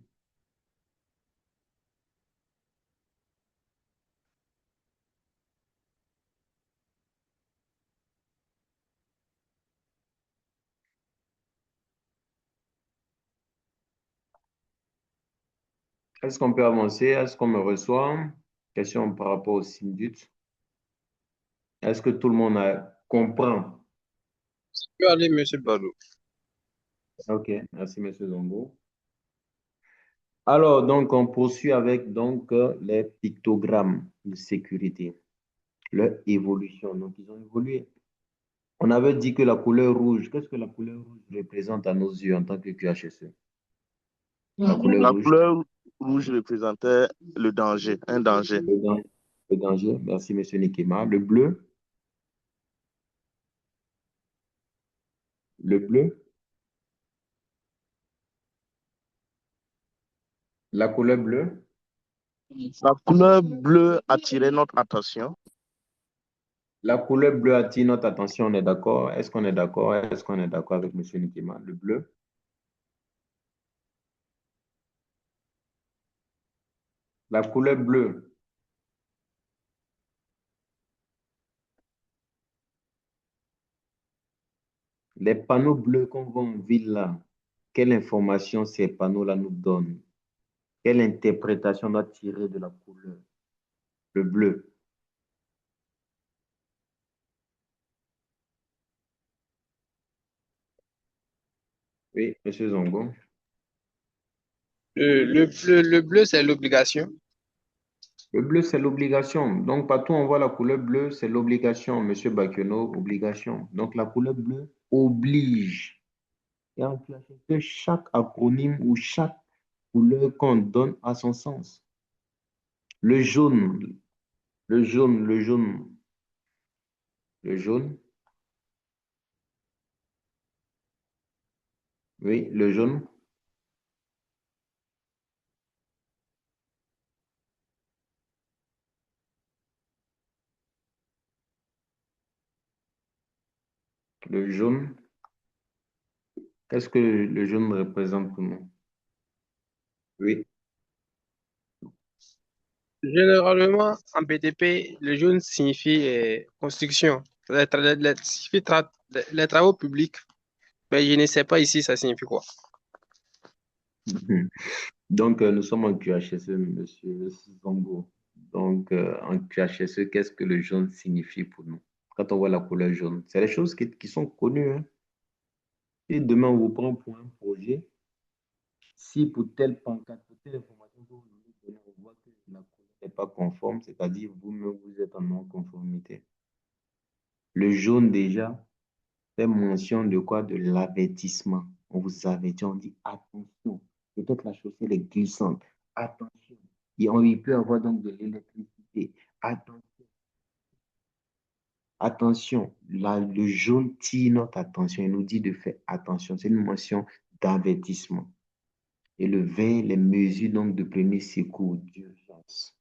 Est-ce qu'on peut avancer? Est-ce qu'on me reçoit? Question par rapport au SIMDUT. Est-ce que tout le monde comprend? Tu peux aller, monsieur Balo. Ok, merci, monsieur Zongo. Alors, donc, on poursuit avec donc, les pictogrammes de sécurité, leur évolution. Donc, ils ont évolué. On avait dit que la couleur rouge, qu'est-ce que la couleur rouge représente à nos yeux en tant que QHSE? La couleur La rouge, couleur rouge représentait le danger, un danger. le danger. Merci, monsieur Nikema. Le bleu, le bleu, la couleur bleue, La couleur bleue attirait notre attention. la couleur bleue attire notre attention, on est d'accord? Est-ce qu'on est d'accord? Est-ce qu'on est d'accord avec monsieur Nikema? Le bleu, la couleur bleue, les panneaux bleus qu'on voit en ville là, quelle information ces panneaux-là nous donnent? Quelle interprétation on doit tirer de la couleur? Le bleu. Oui, monsieur Zongo. Le bleu, c'est l'obligation. Le bleu, c'est l'obligation. Donc, partout où on voit la couleur bleue, c'est l'obligation. Monsieur Bakiono, obligation. Donc, la couleur bleue oblige. Et en que chaque acronyme ou chaque couleur qu'on donne a son sens. Le jaune, le jaune, le jaune, le jaune. Oui, le jaune. Le jaune. Qu'est-ce que le jaune représente pour nous? Oui. Généralement, en BTP, le jaune signifie construction. Signifie les travaux publics. Mais je ne sais pas ici, ça signifie quoi. Donc, nous sommes en QHSE, monsieur Zongo. Donc, en QHSE, qu'est-ce que le jaune signifie pour nous? Quand on voit la couleur jaune, c'est des choses qui sont connues, hein. Et demain, on vous prend pour un projet. Si pour telle pancarte, pour telle information que vous nous donnez, on voit que la couleur n'est pas conforme, c'est-à-dire vous-même, vous êtes en non-conformité. Le jaune, déjà, fait mention de quoi? De l'avertissement. On vous avertit, on dit attention. Peut-être la chaussée elle est glissante. Attention. Il peut y avoir donc de l'électricité. Attention. Attention. Le jaune tire notre attention. Il nous dit de faire attention. C'est une mention d'avertissement. Et le vert, les mesures donc de premier secours d'urgence.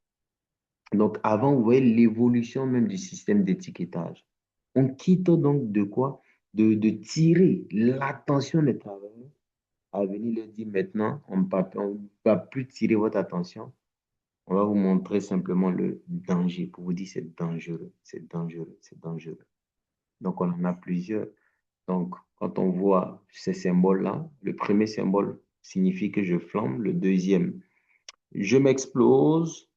Donc, avant, vous voyez l'évolution même du système d'étiquetage. On quitte donc de quoi? De tirer l'attention des travailleurs à venir leur dire maintenant, on ne va plus tirer votre attention. On va vous montrer simplement le danger pour vous dire c'est dangereux, c'est dangereux, c'est dangereux. Donc, on en a plusieurs. Donc, quand on voit ces symboles-là, le premier symbole signifie que je flambe, le deuxième, je m'explose,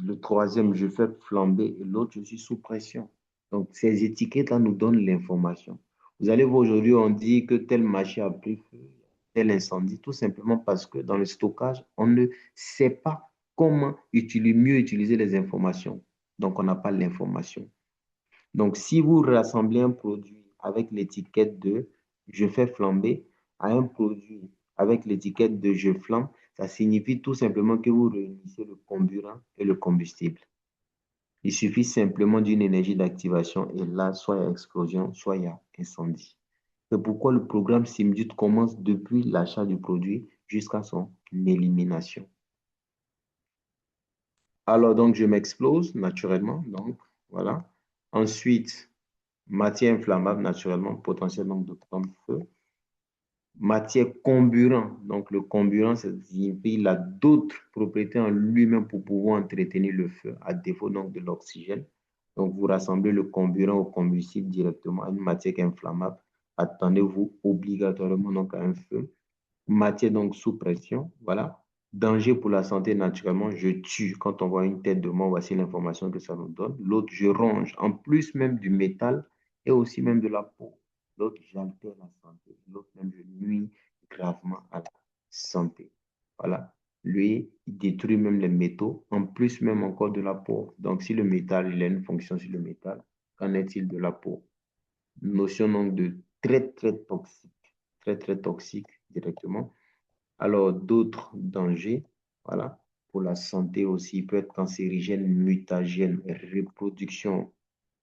le troisième, je fais flamber et l'autre, je suis sous pression. Donc, ces étiquettes-là nous donnent l'information. Vous allez voir aujourd'hui, on dit que telle machine a pris feu, tel incendie, tout simplement parce que dans le stockage, on ne sait pas comment mieux utiliser les informations. Donc, on n'a pas l'information. Donc, si vous rassemblez un produit avec l'étiquette de je fais flamber à un produit avec l'étiquette de je flambe, ça signifie tout simplement que vous réunissez le comburant et le combustible. Il suffit simplement d'une énergie d'activation et là, soit il y a explosion, soit il y a incendie. C'est pourquoi le programme SIMDUT commence depuis l'achat du produit jusqu'à son élimination. Alors, donc, je m'explose naturellement. Donc, voilà. Ensuite, matière inflammable naturellement, potentiel donc de prendre feu. Matière comburant. Donc, le comburant, ça signifie qu'il a d'autres propriétés en lui-même pour pouvoir entretenir le feu, à défaut donc de l'oxygène. Donc, vous rassemblez le comburant au combustible directement à une matière qui est inflammable. Attendez-vous obligatoirement donc à un feu. Matière donc sous pression, voilà. Danger pour la santé, naturellement, je tue. Quand on voit une tête de mort, voici l'information que ça nous donne. L'autre, je ronge, en plus même du métal et aussi même de la peau. L'autre, j'altère la santé. L'autre, même, je nuis gravement à la santé. Voilà. Lui, il détruit même les métaux, en plus même encore de la peau. Donc, si le métal, il a une fonction sur le métal, qu'en est-il de la peau? Notion donc de très, très toxique directement. Alors, d'autres dangers, voilà, pour la santé aussi, il peut être cancérigène, mutagène, reproduction.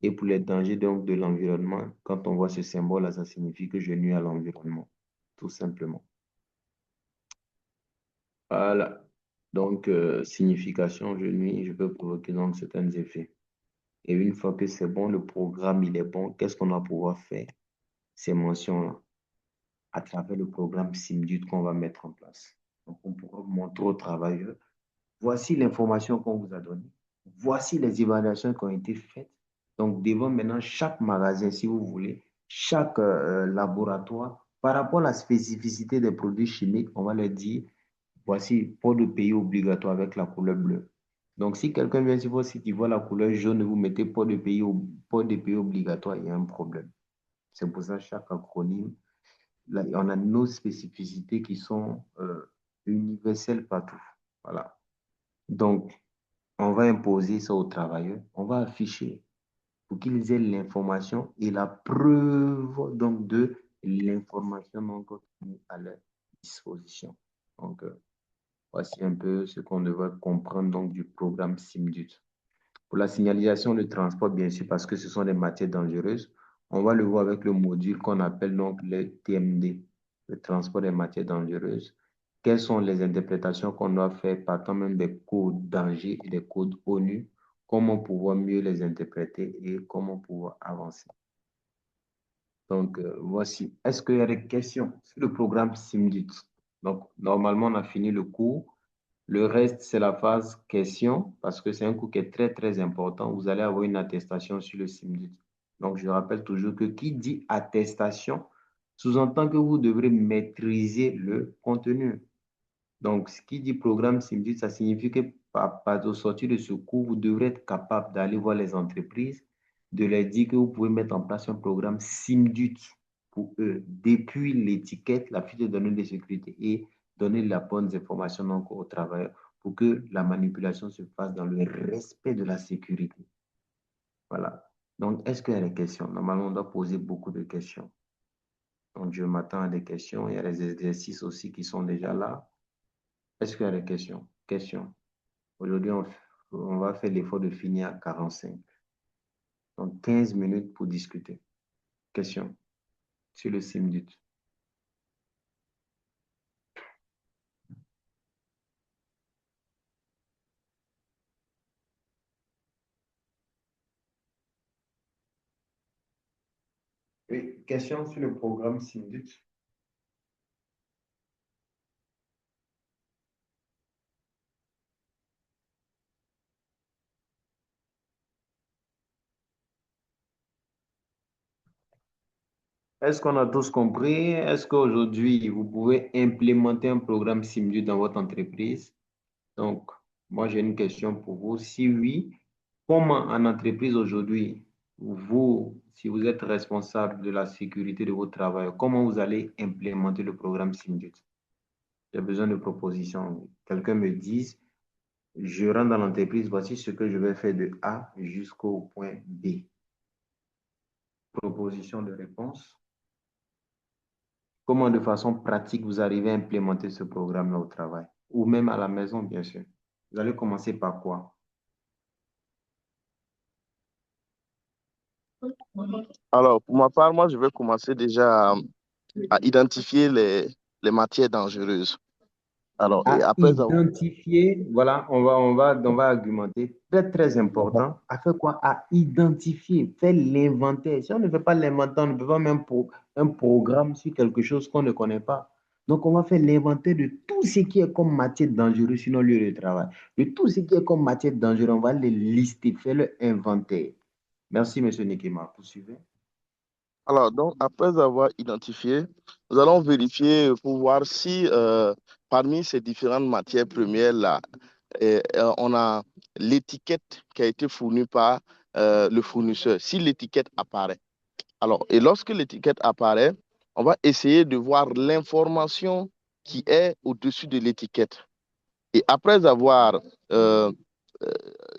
Et pour les dangers donc de l'environnement, quand on voit ce symbole-là, ça signifie que je nuis à l'environnement, tout simplement. Voilà. Donc, signification, je nuis, je peux provoquer donc certains effets. Et une fois que c'est bon, le programme, il est bon, qu'est-ce qu'on va pouvoir faire? Ces mentions-là, à travers le programme SIMDUT qu'on va mettre en place. Donc, on pourra montrer aux travailleurs, voici l'information qu'on vous a donnée, voici les évaluations qui ont été faites. Donc, devant maintenant chaque magasin, si vous voulez, chaque laboratoire, par rapport à la spécificité des produits chimiques, on va leur dire, voici port de pays obligatoire avec la couleur bleue. Donc, si quelqu'un vient sur votre site, il voit la couleur jaune et vous mettez port de pays obligatoire, il y a un problème. C'est pour ça que chaque acronyme, là, on a nos spécificités qui sont universelles partout. Voilà. Donc, on va imposer ça aux travailleurs. On va afficher pour qu'ils aient l'information et la preuve donc de l'information donc à leur disposition. Donc, voici un peu ce qu'on devrait comprendre donc du programme SIMDUT. Pour la signalisation de transport, bien sûr, parce que ce sont des matières dangereuses, on va le voir avec le module qu'on appelle donc le TMD, le transport des matières dangereuses. Quelles sont les interprétations qu'on doit faire partant même des codes danger et des codes ONU, comment pouvoir mieux les interpréter et comment pouvoir avancer. Donc, voici. Est-ce qu'il y a des questions sur le programme SIMDUT? Donc, normalement, on a fini le cours. Le reste, c'est la phase question, parce que c'est un cours qui est très, très important. Vous allez avoir une attestation sur le SIMDUT. Donc, je rappelle toujours que qui dit attestation sous-entend que vous devrez maîtriser le contenu. Donc, ce qui dit programme SIMDUT, ça signifie que au sortir de ce cours, vous devrez être capable d'aller voir les entreprises, de leur dire que vous pouvez mettre en place un programme SIMDUT pour eux, depuis l'étiquette, la fiche de données de sécurité et donner la bonne information donc aux travailleurs pour que la manipulation se fasse dans le respect de la sécurité. Voilà. Donc, est-ce qu'il y a des questions? Normalement, on doit poser beaucoup de questions. Donc, je m'attends à des questions. Il y a des exercices aussi qui sont déjà là. Est-ce qu'il y a des questions? Questions. Aujourd'hui, on va faire l'effort de finir à 45. Donc, 15 minutes pour discuter. Questions sur le SIMDUT. Oui, questions sur le programme SIMDUT. Est-ce qu'on a tous compris? Est-ce qu'aujourd'hui, vous pouvez implémenter un programme SIMDUT dans votre entreprise? Donc, moi, j'ai une question pour vous. Si oui, comment en entreprise aujourd'hui, vous, si vous êtes responsable de la sécurité de vos travailleurs, comment vous allez implémenter le programme SIMDUT? J'ai besoin de propositions. Quelqu'un me dise, je rentre dans l'entreprise, voici ce que je vais faire de A jusqu'au point B. Proposition de réponse. Comment de façon pratique vous arrivez à implémenter ce programme-là au travail ou même à la maison, bien sûr. Vous allez commencer par quoi? Alors, pour ma part, moi, je vais commencer déjà à identifier les matières dangereuses. Alors, et à après avoir... identifier, voilà, on va argumenter, très, très important, à faire quoi? À identifier, faire l'inventaire. Si on ne fait pas l'inventaire, on ne peut pas même pour un programme sur quelque chose qu'on ne connaît pas. Donc, on va faire l'inventaire de tout ce qui est comme matière dangereuse sur nos lieux de travail. De tout ce qui est comme matière dangereuse, on va les lister, faire le inventaire. Merci, M. Nikema. Poursuivez. Alors, donc, après avoir identifié, nous allons vérifier pour voir si parmi ces différentes matières premières-là, on a l'étiquette qui a été fournie par le fournisseur, si l'étiquette apparaît. Alors, et lorsque l'étiquette apparaît, on va essayer de voir l'information qui est au-dessus de l'étiquette. Et après avoir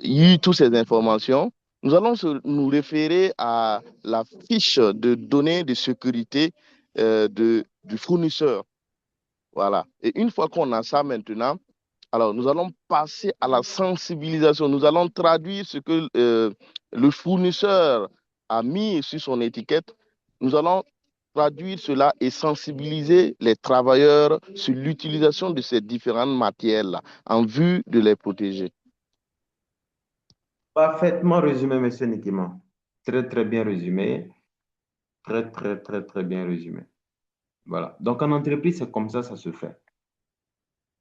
eu toutes ces informations, nous allons nous référer à la fiche de données de sécurité du fournisseur. Voilà. Et une fois qu'on a ça maintenant, alors nous allons passer à la sensibilisation. Nous allons traduire ce que le fournisseur a mis sur son étiquette. Nous allons traduire cela et sensibiliser les travailleurs sur l'utilisation de ces différentes matières-là en vue de les protéger. Parfaitement résumé, M. Nikema. Très, très bien résumé. Très, très, très, très bien résumé. Voilà. Donc, en entreprise, c'est comme ça se fait.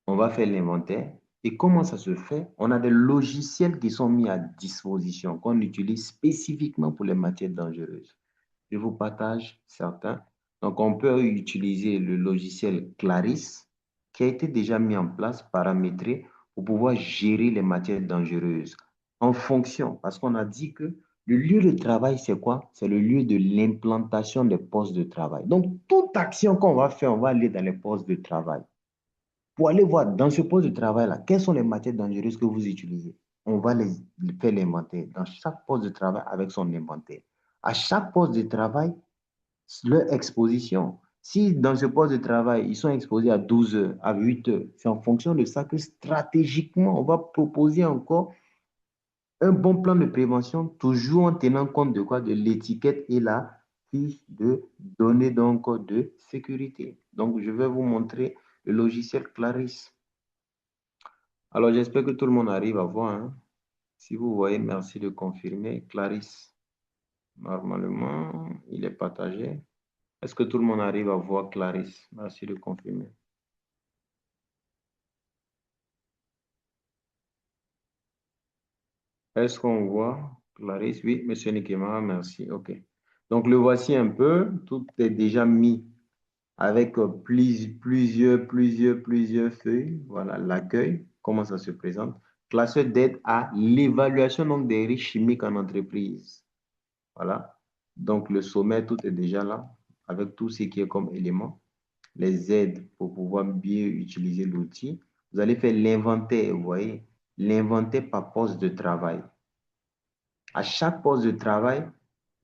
On va faire l'inventaire. Et comment ça se fait? On a des logiciels qui sont mis à disposition, qu'on utilise spécifiquement pour les matières dangereuses. Je vous partage certains. Donc, on peut utiliser le logiciel Clarisse, qui a été déjà mis en place, paramétré, pour pouvoir gérer les matières dangereuses en fonction, parce qu'on a dit que le lieu de travail, c'est quoi? C'est le lieu de l'implantation des postes de travail. Donc, toute action qu'on va faire, on va aller dans les postes de travail. Pour aller voir dans ce poste de travail-là, quelles sont les matières dangereuses que vous utilisez. On va les faire l'inventaire dans chaque poste de travail avec son inventaire. À chaque poste de travail, leur exposition. Si dans ce poste de travail, ils sont exposés à 12 heures, à 8 heures, c'est en fonction de ça que stratégiquement, on va proposer encore un bon plan de prévention, toujours en tenant compte de quoi? De l'étiquette et la fiche de données donc de sécurité. Donc, je vais vous montrer le logiciel Clarisse. Alors, j'espère que tout le monde arrive à voir, hein. Si vous voyez, merci de confirmer. Clarisse, normalement, il est partagé. Est-ce que tout le monde arrive à voir Clarisse? Merci de confirmer. Est-ce qu'on voit Clarisse? Oui, Monsieur Nikema, merci. OK. Donc, le voici un peu. Tout est déjà mis avec plusieurs feuilles. Voilà, l'accueil, comment ça se présente. Classeur d'aide à l'évaluation donc, des risques chimiques en entreprise. Voilà. Donc, le sommet, tout est déjà là, avec tout ce qui est comme élément. Les aides pour pouvoir bien utiliser l'outil. Vous allez faire l'inventaire, vous voyez, l'inventaire par poste de travail. À chaque poste de travail,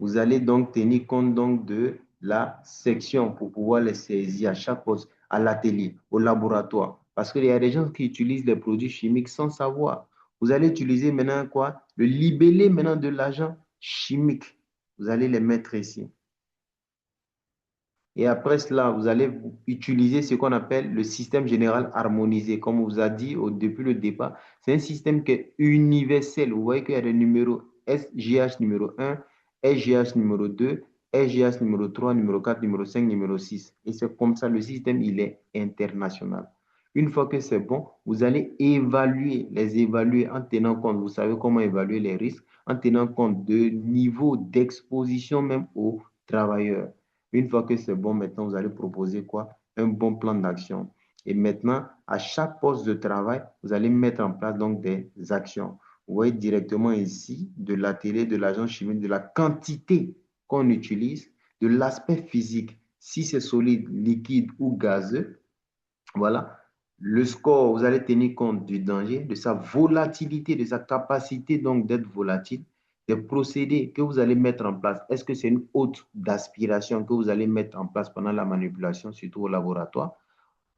vous allez donc tenir compte donc de la section pour pouvoir les saisir à chaque poste, à l'atelier, au laboratoire. Parce qu'il y a des gens qui utilisent des produits chimiques sans savoir. Vous allez utiliser maintenant quoi? Le libellé maintenant de l'agent chimique. Vous allez les mettre ici. Et après cela, vous allez utiliser ce qu'on appelle le système général harmonisé. Comme on vous a dit depuis le départ, c'est un système qui est universel. Vous voyez qu'il y a des numéros SGH numéro 1, SGH numéro 2, SGH numéro 3, numéro 4, numéro 5, numéro 6. Et c'est comme ça, le système, il est international. Une fois que c'est bon, vous allez les évaluer en tenant compte, vous savez comment évaluer les risques, en tenant compte de niveau d'exposition même aux travailleurs. Une fois que c'est bon, maintenant, vous allez proposer quoi? Un bon plan d'action. Et maintenant, à chaque poste de travail, vous allez mettre en place donc des actions. Vous voyez directement ici de l'atelier, de l'agent chimique, de la quantité qu'on utilise, de l'aspect physique, si c'est solide, liquide ou gazeux. Voilà. Le score, vous allez tenir compte du danger, de sa volatilité, de sa capacité donc d'être volatile, des procédés que vous allez mettre en place. Est-ce que c'est une haute d'aspiration que vous allez mettre en place pendant la manipulation, surtout au laboratoire?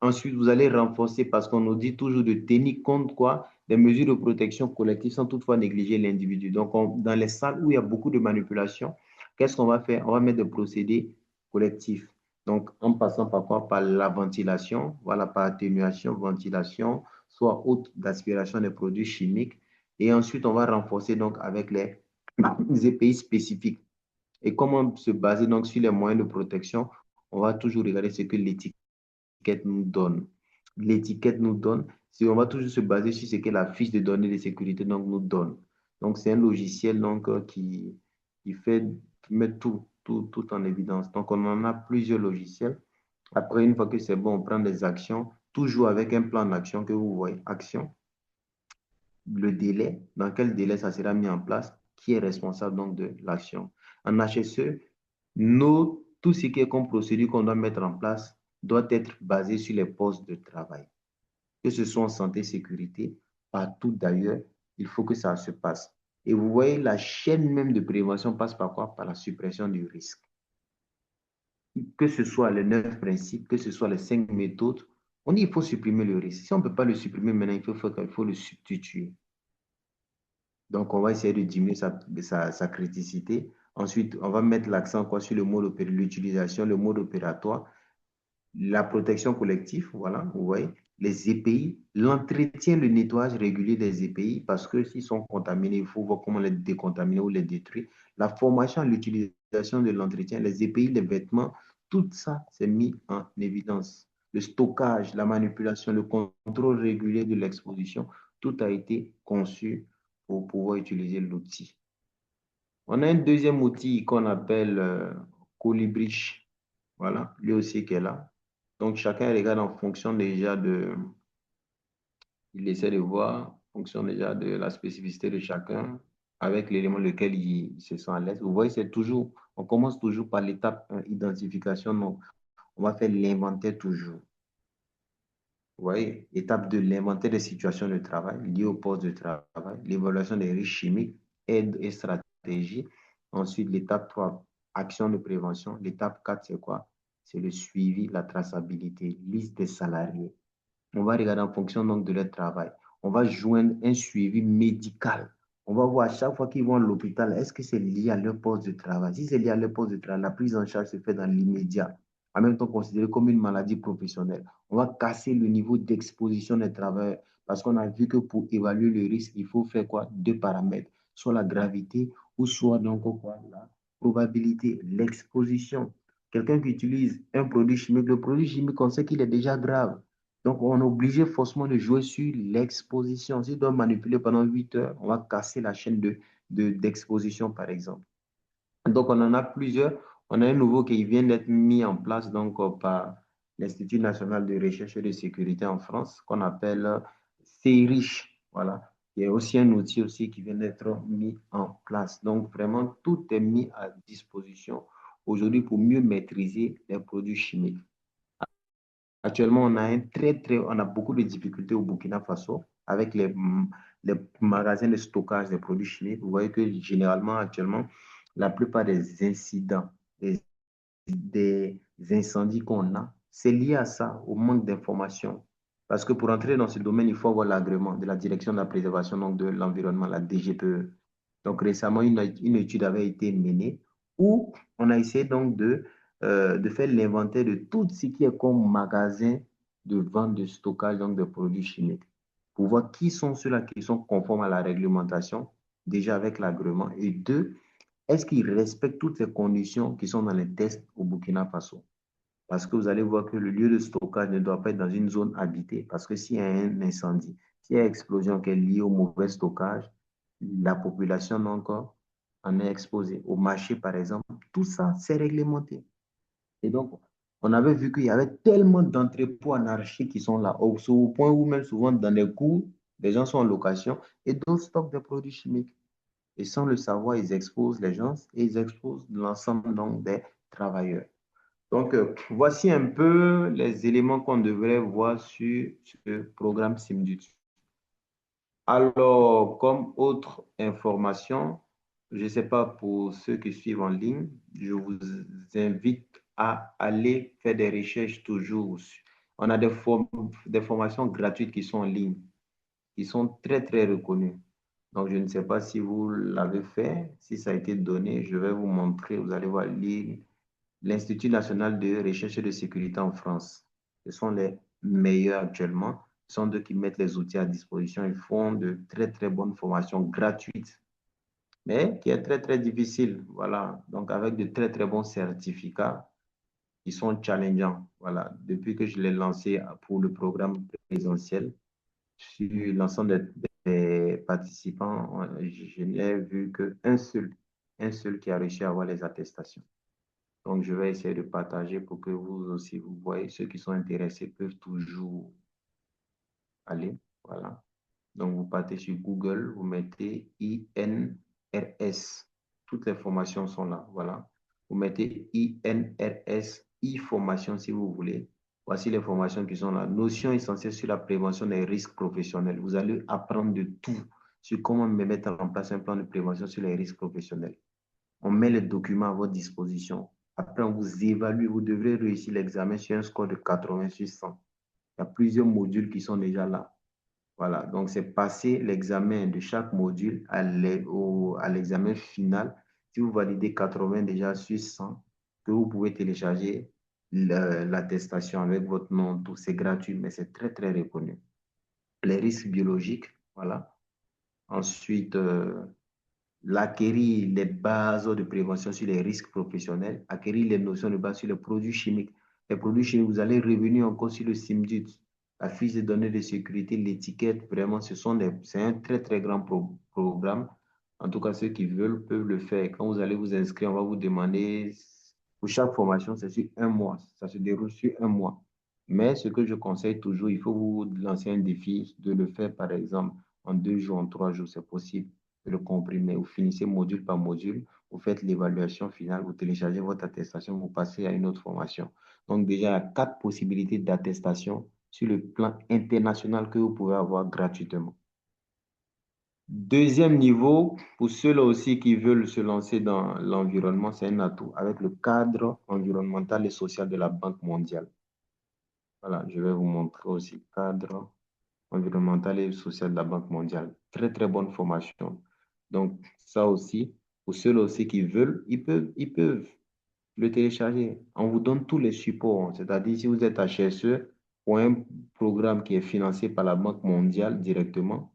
Ensuite, vous allez renforcer parce qu'on nous dit toujours de tenir compte quoi, des mesures de protection collective sans toutefois négliger l'individu. Donc, dans les salles où il y a beaucoup de manipulation, qu'est-ce qu'on va faire? On va mettre des procédés collectifs. Donc, en passant par quoi? Par la ventilation, voilà, par atténuation, ventilation, soit haute d'aspiration des produits chimiques. Et ensuite, on va renforcer donc avec les EPI spécifiques. Et comment se baser donc sur les moyens de protection? On va toujours regarder ce que l'étiquette nous donne. L'étiquette nous donne, si on va toujours se baser sur ce que la fiche de données de sécurité donc, nous donne. Donc, c'est un logiciel donc, qui fait, qui met tout en évidence. Donc, on en a plusieurs logiciels. Après, une fois que c'est bon, on prend des actions, toujours avec un plan d'action que vous voyez. Action, le délai, dans quel délai ça sera mis en place, qui est responsable donc de l'action. En HSE, tout ce qui est comme procédure qu'on doit mettre en place doit être basé sur les postes de travail. Que ce soit en santé, sécurité, partout d'ailleurs, il faut que ça se passe. Et vous voyez, la chaîne même de prévention passe par quoi? Par la suppression du risque. Que ce soit les 9 principes, que ce soit les 5 méthodes, on dit qu'il faut supprimer le risque. Si on ne peut pas le supprimer maintenant, il faut le substituer. Donc, on va essayer de diminuer sa criticité. Ensuite, on va mettre l'accent sur le mode l'utilisation, le mode opératoire, la protection collective, voilà, vous voyez, les EPI, l'entretien, le nettoyage régulier des EPI, parce que s'ils sont contaminés, il faut voir comment les décontaminer ou les détruire. La formation à l'utilisation de l'entretien, les EPI, les vêtements, tout ça, c'est mis en évidence. Le stockage, la manipulation, le contrôle régulier de l'exposition, tout a été conçu pour pouvoir utiliser l'outil. On a un deuxième outil qu'on appelle Colibri. Voilà, lui aussi qui est là. Donc, chacun regarde en fonction déjà il essaie de voir, en fonction déjà de la spécificité de chacun, avec l'élément lequel il se sent à l'aise. Vous voyez, on commence toujours par l'étape identification. Donc, on va faire l'inventaire toujours. Vous voyez, étape 2, l'inventaire des situations de travail liées au poste de travail, l'évaluation des risques chimiques, aide et stratégie. Ensuite, l'étape 3, action de prévention. L'étape 4, c'est quoi? C'est le suivi, la traçabilité, liste des salariés. On va regarder en fonction donc de leur travail. On va joindre un suivi médical. On va voir à chaque fois qu'ils vont à l'hôpital, est-ce que c'est lié à leur poste de travail? Si c'est lié à leur poste de travail, la prise en charge se fait dans l'immédiat, en même temps considéré comme une maladie professionnelle. On va casser le niveau d'exposition des travailleurs parce qu'on a vu que pour évaluer le risque, il faut faire quoi? 2 paramètres, soit la gravité ou soit donc quoi? La probabilité, l'exposition. Quelqu'un qui utilise un produit chimique, le produit chimique, on sait qu'il est déjà grave. Donc, on est obligé forcément de jouer sur l'exposition. S'il doit manipuler pendant 8 heures, on va casser la chaîne d'exposition, par exemple. Donc, on en a plusieurs. On a un nouveau qui vient d'être mis en place donc, par l'Institut national de recherche et de sécurité en France, qu'on appelle CERICH. Voilà. Il y a aussi un outil aussi qui vient d'être mis en place. Donc, vraiment, tout est mis à disposition aujourd'hui pour mieux maîtriser les produits chimiques. Actuellement, on a beaucoup de difficultés au Burkina Faso avec les magasins de stockage des produits chimiques. Vous voyez que généralement, actuellement, la plupart des incidents, des incendies qu'on a, c'est lié à ça, au manque d'informations. Parce que pour entrer dans ce domaine, il faut avoir l'agrément de la direction de la préservation donc de l'environnement, la DGPE. Donc récemment, une étude avait été menée où on a essayé donc de faire l'inventaire de tout ce qui est comme magasin de vente, de stockage donc de produits chimiques, pour voir qui sont ceux-là qui sont conformes à la réglementation, déjà avec l'agrément, et deux, est-ce qu'ils respectent toutes les conditions qui sont dans les tests au Burkina Faso? Parce que vous allez voir que le lieu de stockage ne doit pas être dans une zone habitée, parce que s'il y a un incendie, s'il y a une explosion qui est liée au mauvais stockage, la population encore en est exposée. Au marché, par exemple, tout ça, c'est réglementé. Et donc, on avait vu qu'il y avait tellement d'entrepôts anarchiques qui sont là, au point où même souvent dans les cours, les gens sont en location et d'autres stockent des produits chimiques. Et sans le savoir, ils exposent les gens et ils exposent l'ensemble donc des travailleurs. Donc, voici un peu les éléments qu'on devrait voir sur ce programme SIMDUT. Alors, comme autre information, je ne sais pas pour ceux qui suivent en ligne, je vous invite à aller faire des recherches toujours. On a des formations gratuites qui sont en ligne, qui sont très, très reconnues. Donc, je ne sais pas si vous l'avez fait, si ça a été donné, je vais vous montrer, vous allez voir lire l'Institut national de recherche et de sécurité en France. Ce sont les meilleurs actuellement. Ce sont eux qui mettent les outils à disposition. Ils font de très, très bonnes formations gratuites, mais qui est très, très difficile. Voilà. Donc, avec de très, très bons certificats, ils sont challengeants. Voilà. Depuis que je l'ai lancé pour le programme présentiel, sur l'ensemble des participants, je n'ai vu qu'un seul qui a réussi à avoir les attestations. Donc, je vais essayer de partager pour que vous aussi, vous voyez, ceux qui sont intéressés peuvent toujours aller. Voilà. Donc, vous partez sur Google, vous mettez INRS. Toutes les formations sont là. Voilà. Vous mettez INRS, e-formation si vous voulez. Voici les formations qui sont là. Notion essentielle sur la prévention des risques professionnels. Vous allez apprendre de tout sur comment mettre en place un plan de prévention sur les risques professionnels. On met les documents à votre disposition. Après, on vous évalue. Vous devrez réussir l'examen sur un score de 80 sur 100. Il y a plusieurs modules qui sont déjà là. Voilà, donc c'est passer l'examen de chaque module à l'examen final. Si vous validez 80 déjà sur 100, que vous pouvez télécharger l'attestation avec votre nom, tout. C'est gratuit, mais c'est très, très reconnu. Les risques biologiques, voilà. Ensuite, l'acquérir les bases de prévention sur les risques professionnels, acquérir les notions de base sur les produits chimiques. Les produits chimiques, vous allez revenir encore sur le SIMDUT, la fiche de données de sécurité, l'étiquette, vraiment, c'est un très, très grand programme. En tout cas, ceux qui veulent peuvent le faire. Quand vous allez vous inscrire, on va vous demander, pour chaque formation, c'est sur un mois. Ça se déroule sur un mois. Mais ce que je conseille toujours, il faut vous lancer un défi de le faire, par exemple, en 2 jours, en 3 jours, c'est possible de le comprimer. Vous finissez module par module, vous faites l'évaluation finale, vous téléchargez votre attestation, vous passez à une autre formation. Donc déjà, il y a 4 possibilités d'attestation sur le plan international que vous pouvez avoir gratuitement. Deuxième niveau, pour ceux-là aussi qui veulent se lancer dans l'environnement, c'est un atout avec le cadre environnemental et social de la Banque mondiale. Voilà, je vais vous montrer aussi cadre environnemental et social de la Banque mondiale. Très, très bonne formation. Donc, ça aussi, pour ceux aussi qui veulent, ils peuvent le télécharger. On vous donne tous les supports. C'est-à-dire, si vous êtes HSE pour un programme qui est financé par la Banque mondiale directement,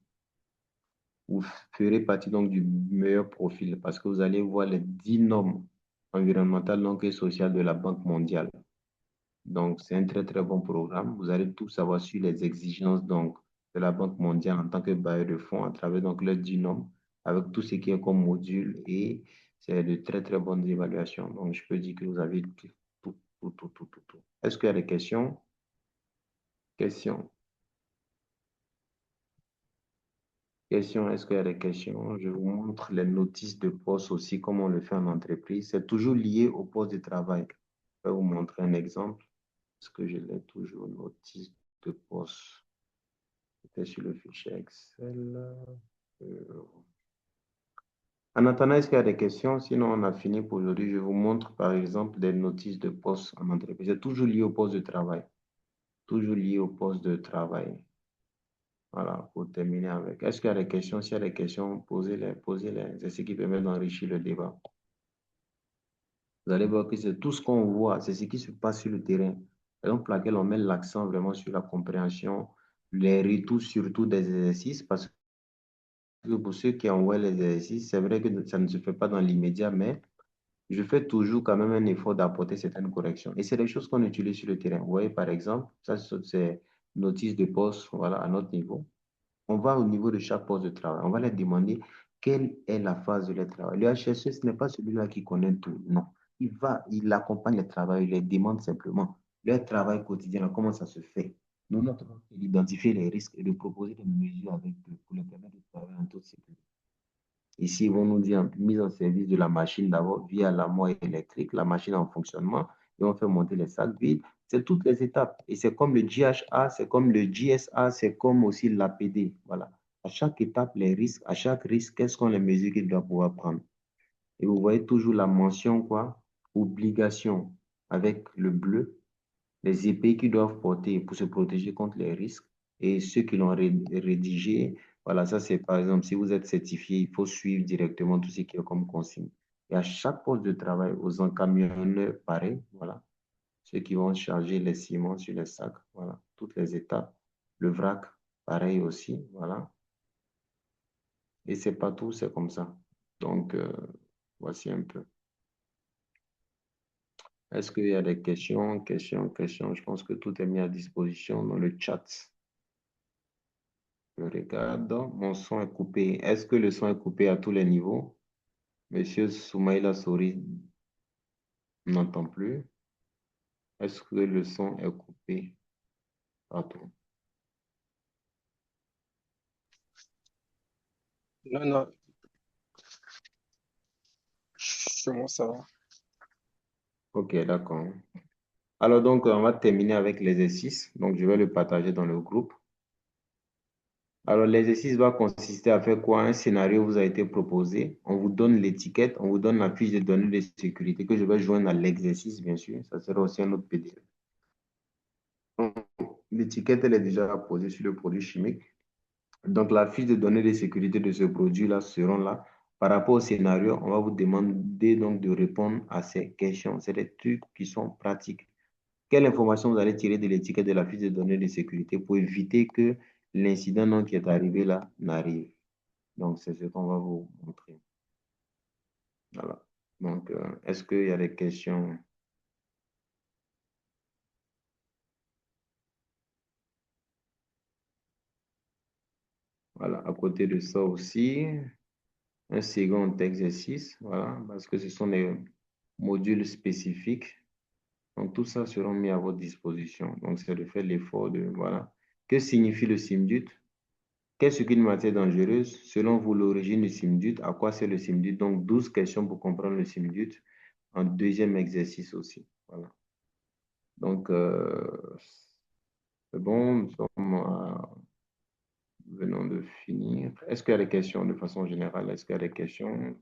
vous ferez partie donc du meilleur profil parce que vous allez voir les 10 normes environnementales donc, et sociales de la Banque mondiale. Donc, c'est un très, très bon programme. Vous allez tout savoir sur les exigences donc, de la Banque mondiale en tant que bailleur de fonds à travers donc, le DINOM, avec tout ce qui est comme module et c'est de très, très bonnes évaluations. Donc, je peux dire que vous avez tout. Est-ce qu'il y a des questions? Questions? Questions? Est-ce qu'il y a des questions? Je vous montre les notices de poste aussi, comment on le fait en entreprise. C'est toujours lié au poste de travail. Je vais vous montrer un exemple. Est-ce que je l'ai toujours, notice de poste? C'était sur le fichier Excel. En attendant, est-ce qu'il y a des questions? Sinon, on a fini pour aujourd'hui. Je vous montre, par exemple, des notices de poste en entreprise. C'est toujours lié au poste de travail. Toujours lié au poste de travail. Voilà, pour terminer avec. Est-ce qu'il y a des questions? S'il y a des questions, posez-les. C'est ce qui permet d'enrichir le débat. Vous allez voir que c'est tout ce qu'on voit, c'est ce qui se passe sur le terrain. Raison pour laquelle on met l'accent vraiment sur la compréhension, les retours surtout des exercices, parce que pour ceux qui envoient les exercices, c'est vrai que ça ne se fait pas dans l'immédiat, mais je fais toujours quand même un effort d'apporter certaines corrections. Et c'est des choses qu'on utilise sur le terrain. Vous voyez, par exemple, ça, c'est notice de poste, voilà, à notre niveau. On va au niveau de chaque poste de travail. On va leur demander quelle est la phase de leur travail. Le HSE, ce n'est pas celui-là qui connaît tout, non. Il accompagne les travailleurs, il les demande simplement leur travail quotidien, comment ça se fait. Nous, notre rôle, c'est d'identifier les risques et de proposer des mesures avec eux pour les permettre de travailler en toute sécurité. Ici, ils vont nous dire mise en service de la machine d'abord via la moelle électrique, la machine en fonctionnement, et on fait monter les sacs vides. C'est toutes les étapes. Et c'est comme le GHA, c'est comme le GSA, c'est comme aussi l'APD. Voilà. À chaque étape, les risques, à chaque risque, quelles sont les mesures qu'il doit pouvoir prendre. Et vous voyez toujours la mention, quoi, obligation avec le bleu, les épées qu'ils doivent porter pour se protéger contre les risques. Et ceux qui l'ont rédigé, voilà, ça c'est par exemple, si vous êtes certifié, il faut suivre directement tout ce qui est comme consigne. Et à chaque poste de travail, aux encamionneurs, pareil, voilà. Ceux qui vont charger les ciments sur les sacs, voilà, toutes les étapes. Le vrac, pareil aussi, voilà. Et c'est pas tout, c'est comme ça. Donc, voici un peu. Est-ce qu'il y a des questions, questions, questions? Je pense que tout est mis à disposition dans le chat. Je regarde, mon son est coupé. Est-ce que le son est coupé à tous les niveaux? Monsieur Soumaïla Souri n'entend plus. Est-ce que le son est coupé partout? Non, non, chez moi, ça va. Ok, d'accord. Alors donc, on va terminer avec l'exercice. Donc, je vais le partager dans le groupe. Alors, l'exercice va consister à faire quoi? Un scénario vous a été proposé. On vous donne l'étiquette, on vous donne la fiche de données de sécurité que je vais joindre à l'exercice, bien sûr. Ça sera aussi un autre PDF. L'étiquette, elle est déjà posée sur le produit chimique. Donc, la fiche de données de sécurité de ce produit-là seront là. Par rapport au scénario, on va vous demander donc de répondre à ces questions. C'est des trucs qui sont pratiques. Quelle information vous allez tirer de l'étiquette de la fiche de données de sécurité pour éviter que l'incident qui est arrivé là n'arrive? Donc, c'est ce qu'on va vous montrer. Voilà. Donc, est-ce qu'il y a des questions? Voilà. À côté de ça aussi, un second exercice, voilà, parce que ce sont des modules spécifiques. Donc, tout ça sera mis à votre disposition. Donc, c'est de faire l'effort de, voilà. Que signifie le SIMDUT? Qu'est-ce qu'une matière dangereuse? Selon vous, l'origine du SIMDUT, à quoi sert le SIMDUT? Donc, 12 questions pour comprendre le SIMDUT. Un deuxième exercice aussi. Voilà. Donc, c'est bon, venons de finir. Est-ce qu'il y a des questions de façon générale? Est-ce qu'il y a des questions?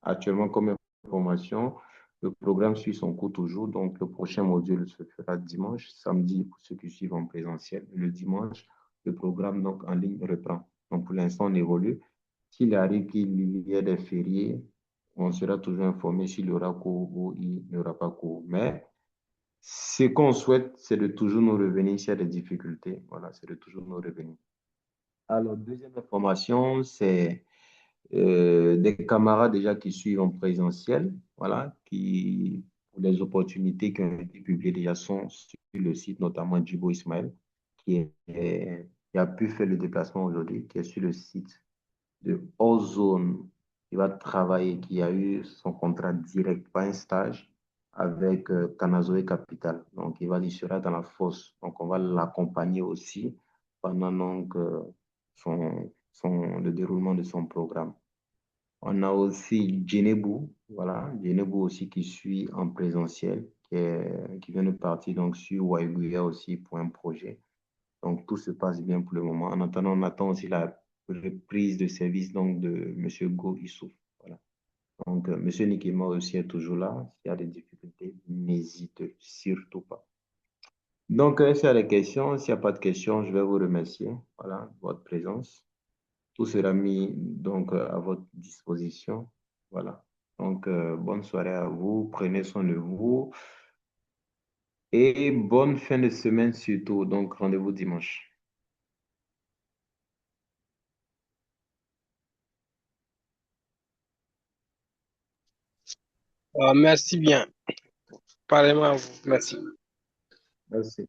Actuellement, comme information, le programme suit son cours toujours. Donc, le prochain module se fera dimanche, samedi pour ceux qui suivent en présentiel. Le dimanche, le programme donc, en ligne reprend. Donc, pour l'instant, on évolue. S'il arrive qu'il y ait des fériés, on sera toujours informé s'il y aura cours ou il n'y aura pas cours. Mais ce qu'on souhaite, c'est de toujours nous revenir s'il y a des difficultés. Voilà, c'est de toujours nous revenir. Alors, deuxième information, c'est des camarades déjà qui suivent en présentiel, voilà, qui, pour les opportunités qui ont été publiées déjà sont sur le site, notamment Djibo Ismaël, qui a pu faire le déplacement aujourd'hui, qui est sur le site de Ozone, qui va travailler, qui a eu son contrat direct, pas un stage, avec Kanazoe Capital. Donc, il sera dans la fosse. Donc, on va l'accompagner aussi pendant donc, le déroulement de son programme. On a aussi Djenebou, voilà, Djenebou aussi qui suit en présentiel, qui vient de partir donc sur Waiguya aussi pour un projet. Donc tout se passe bien pour le moment. En attendant, on attend aussi la reprise de service donc de M. Go Issouf. Voilà. Donc M. Nikima aussi est toujours là. S'il y a des difficultés, n'hésite surtout pas. Donc, s'il y a des questions, s'il n'y a pas de questions, je vais vous remercier, voilà, de votre présence. Tout sera mis donc à votre disposition. Voilà. Donc, bonne soirée à vous. Prenez soin de vous. Et bonne fin de semaine surtout. Donc, rendez-vous dimanche. Merci bien. Pareillement à vous. Merci. Merci.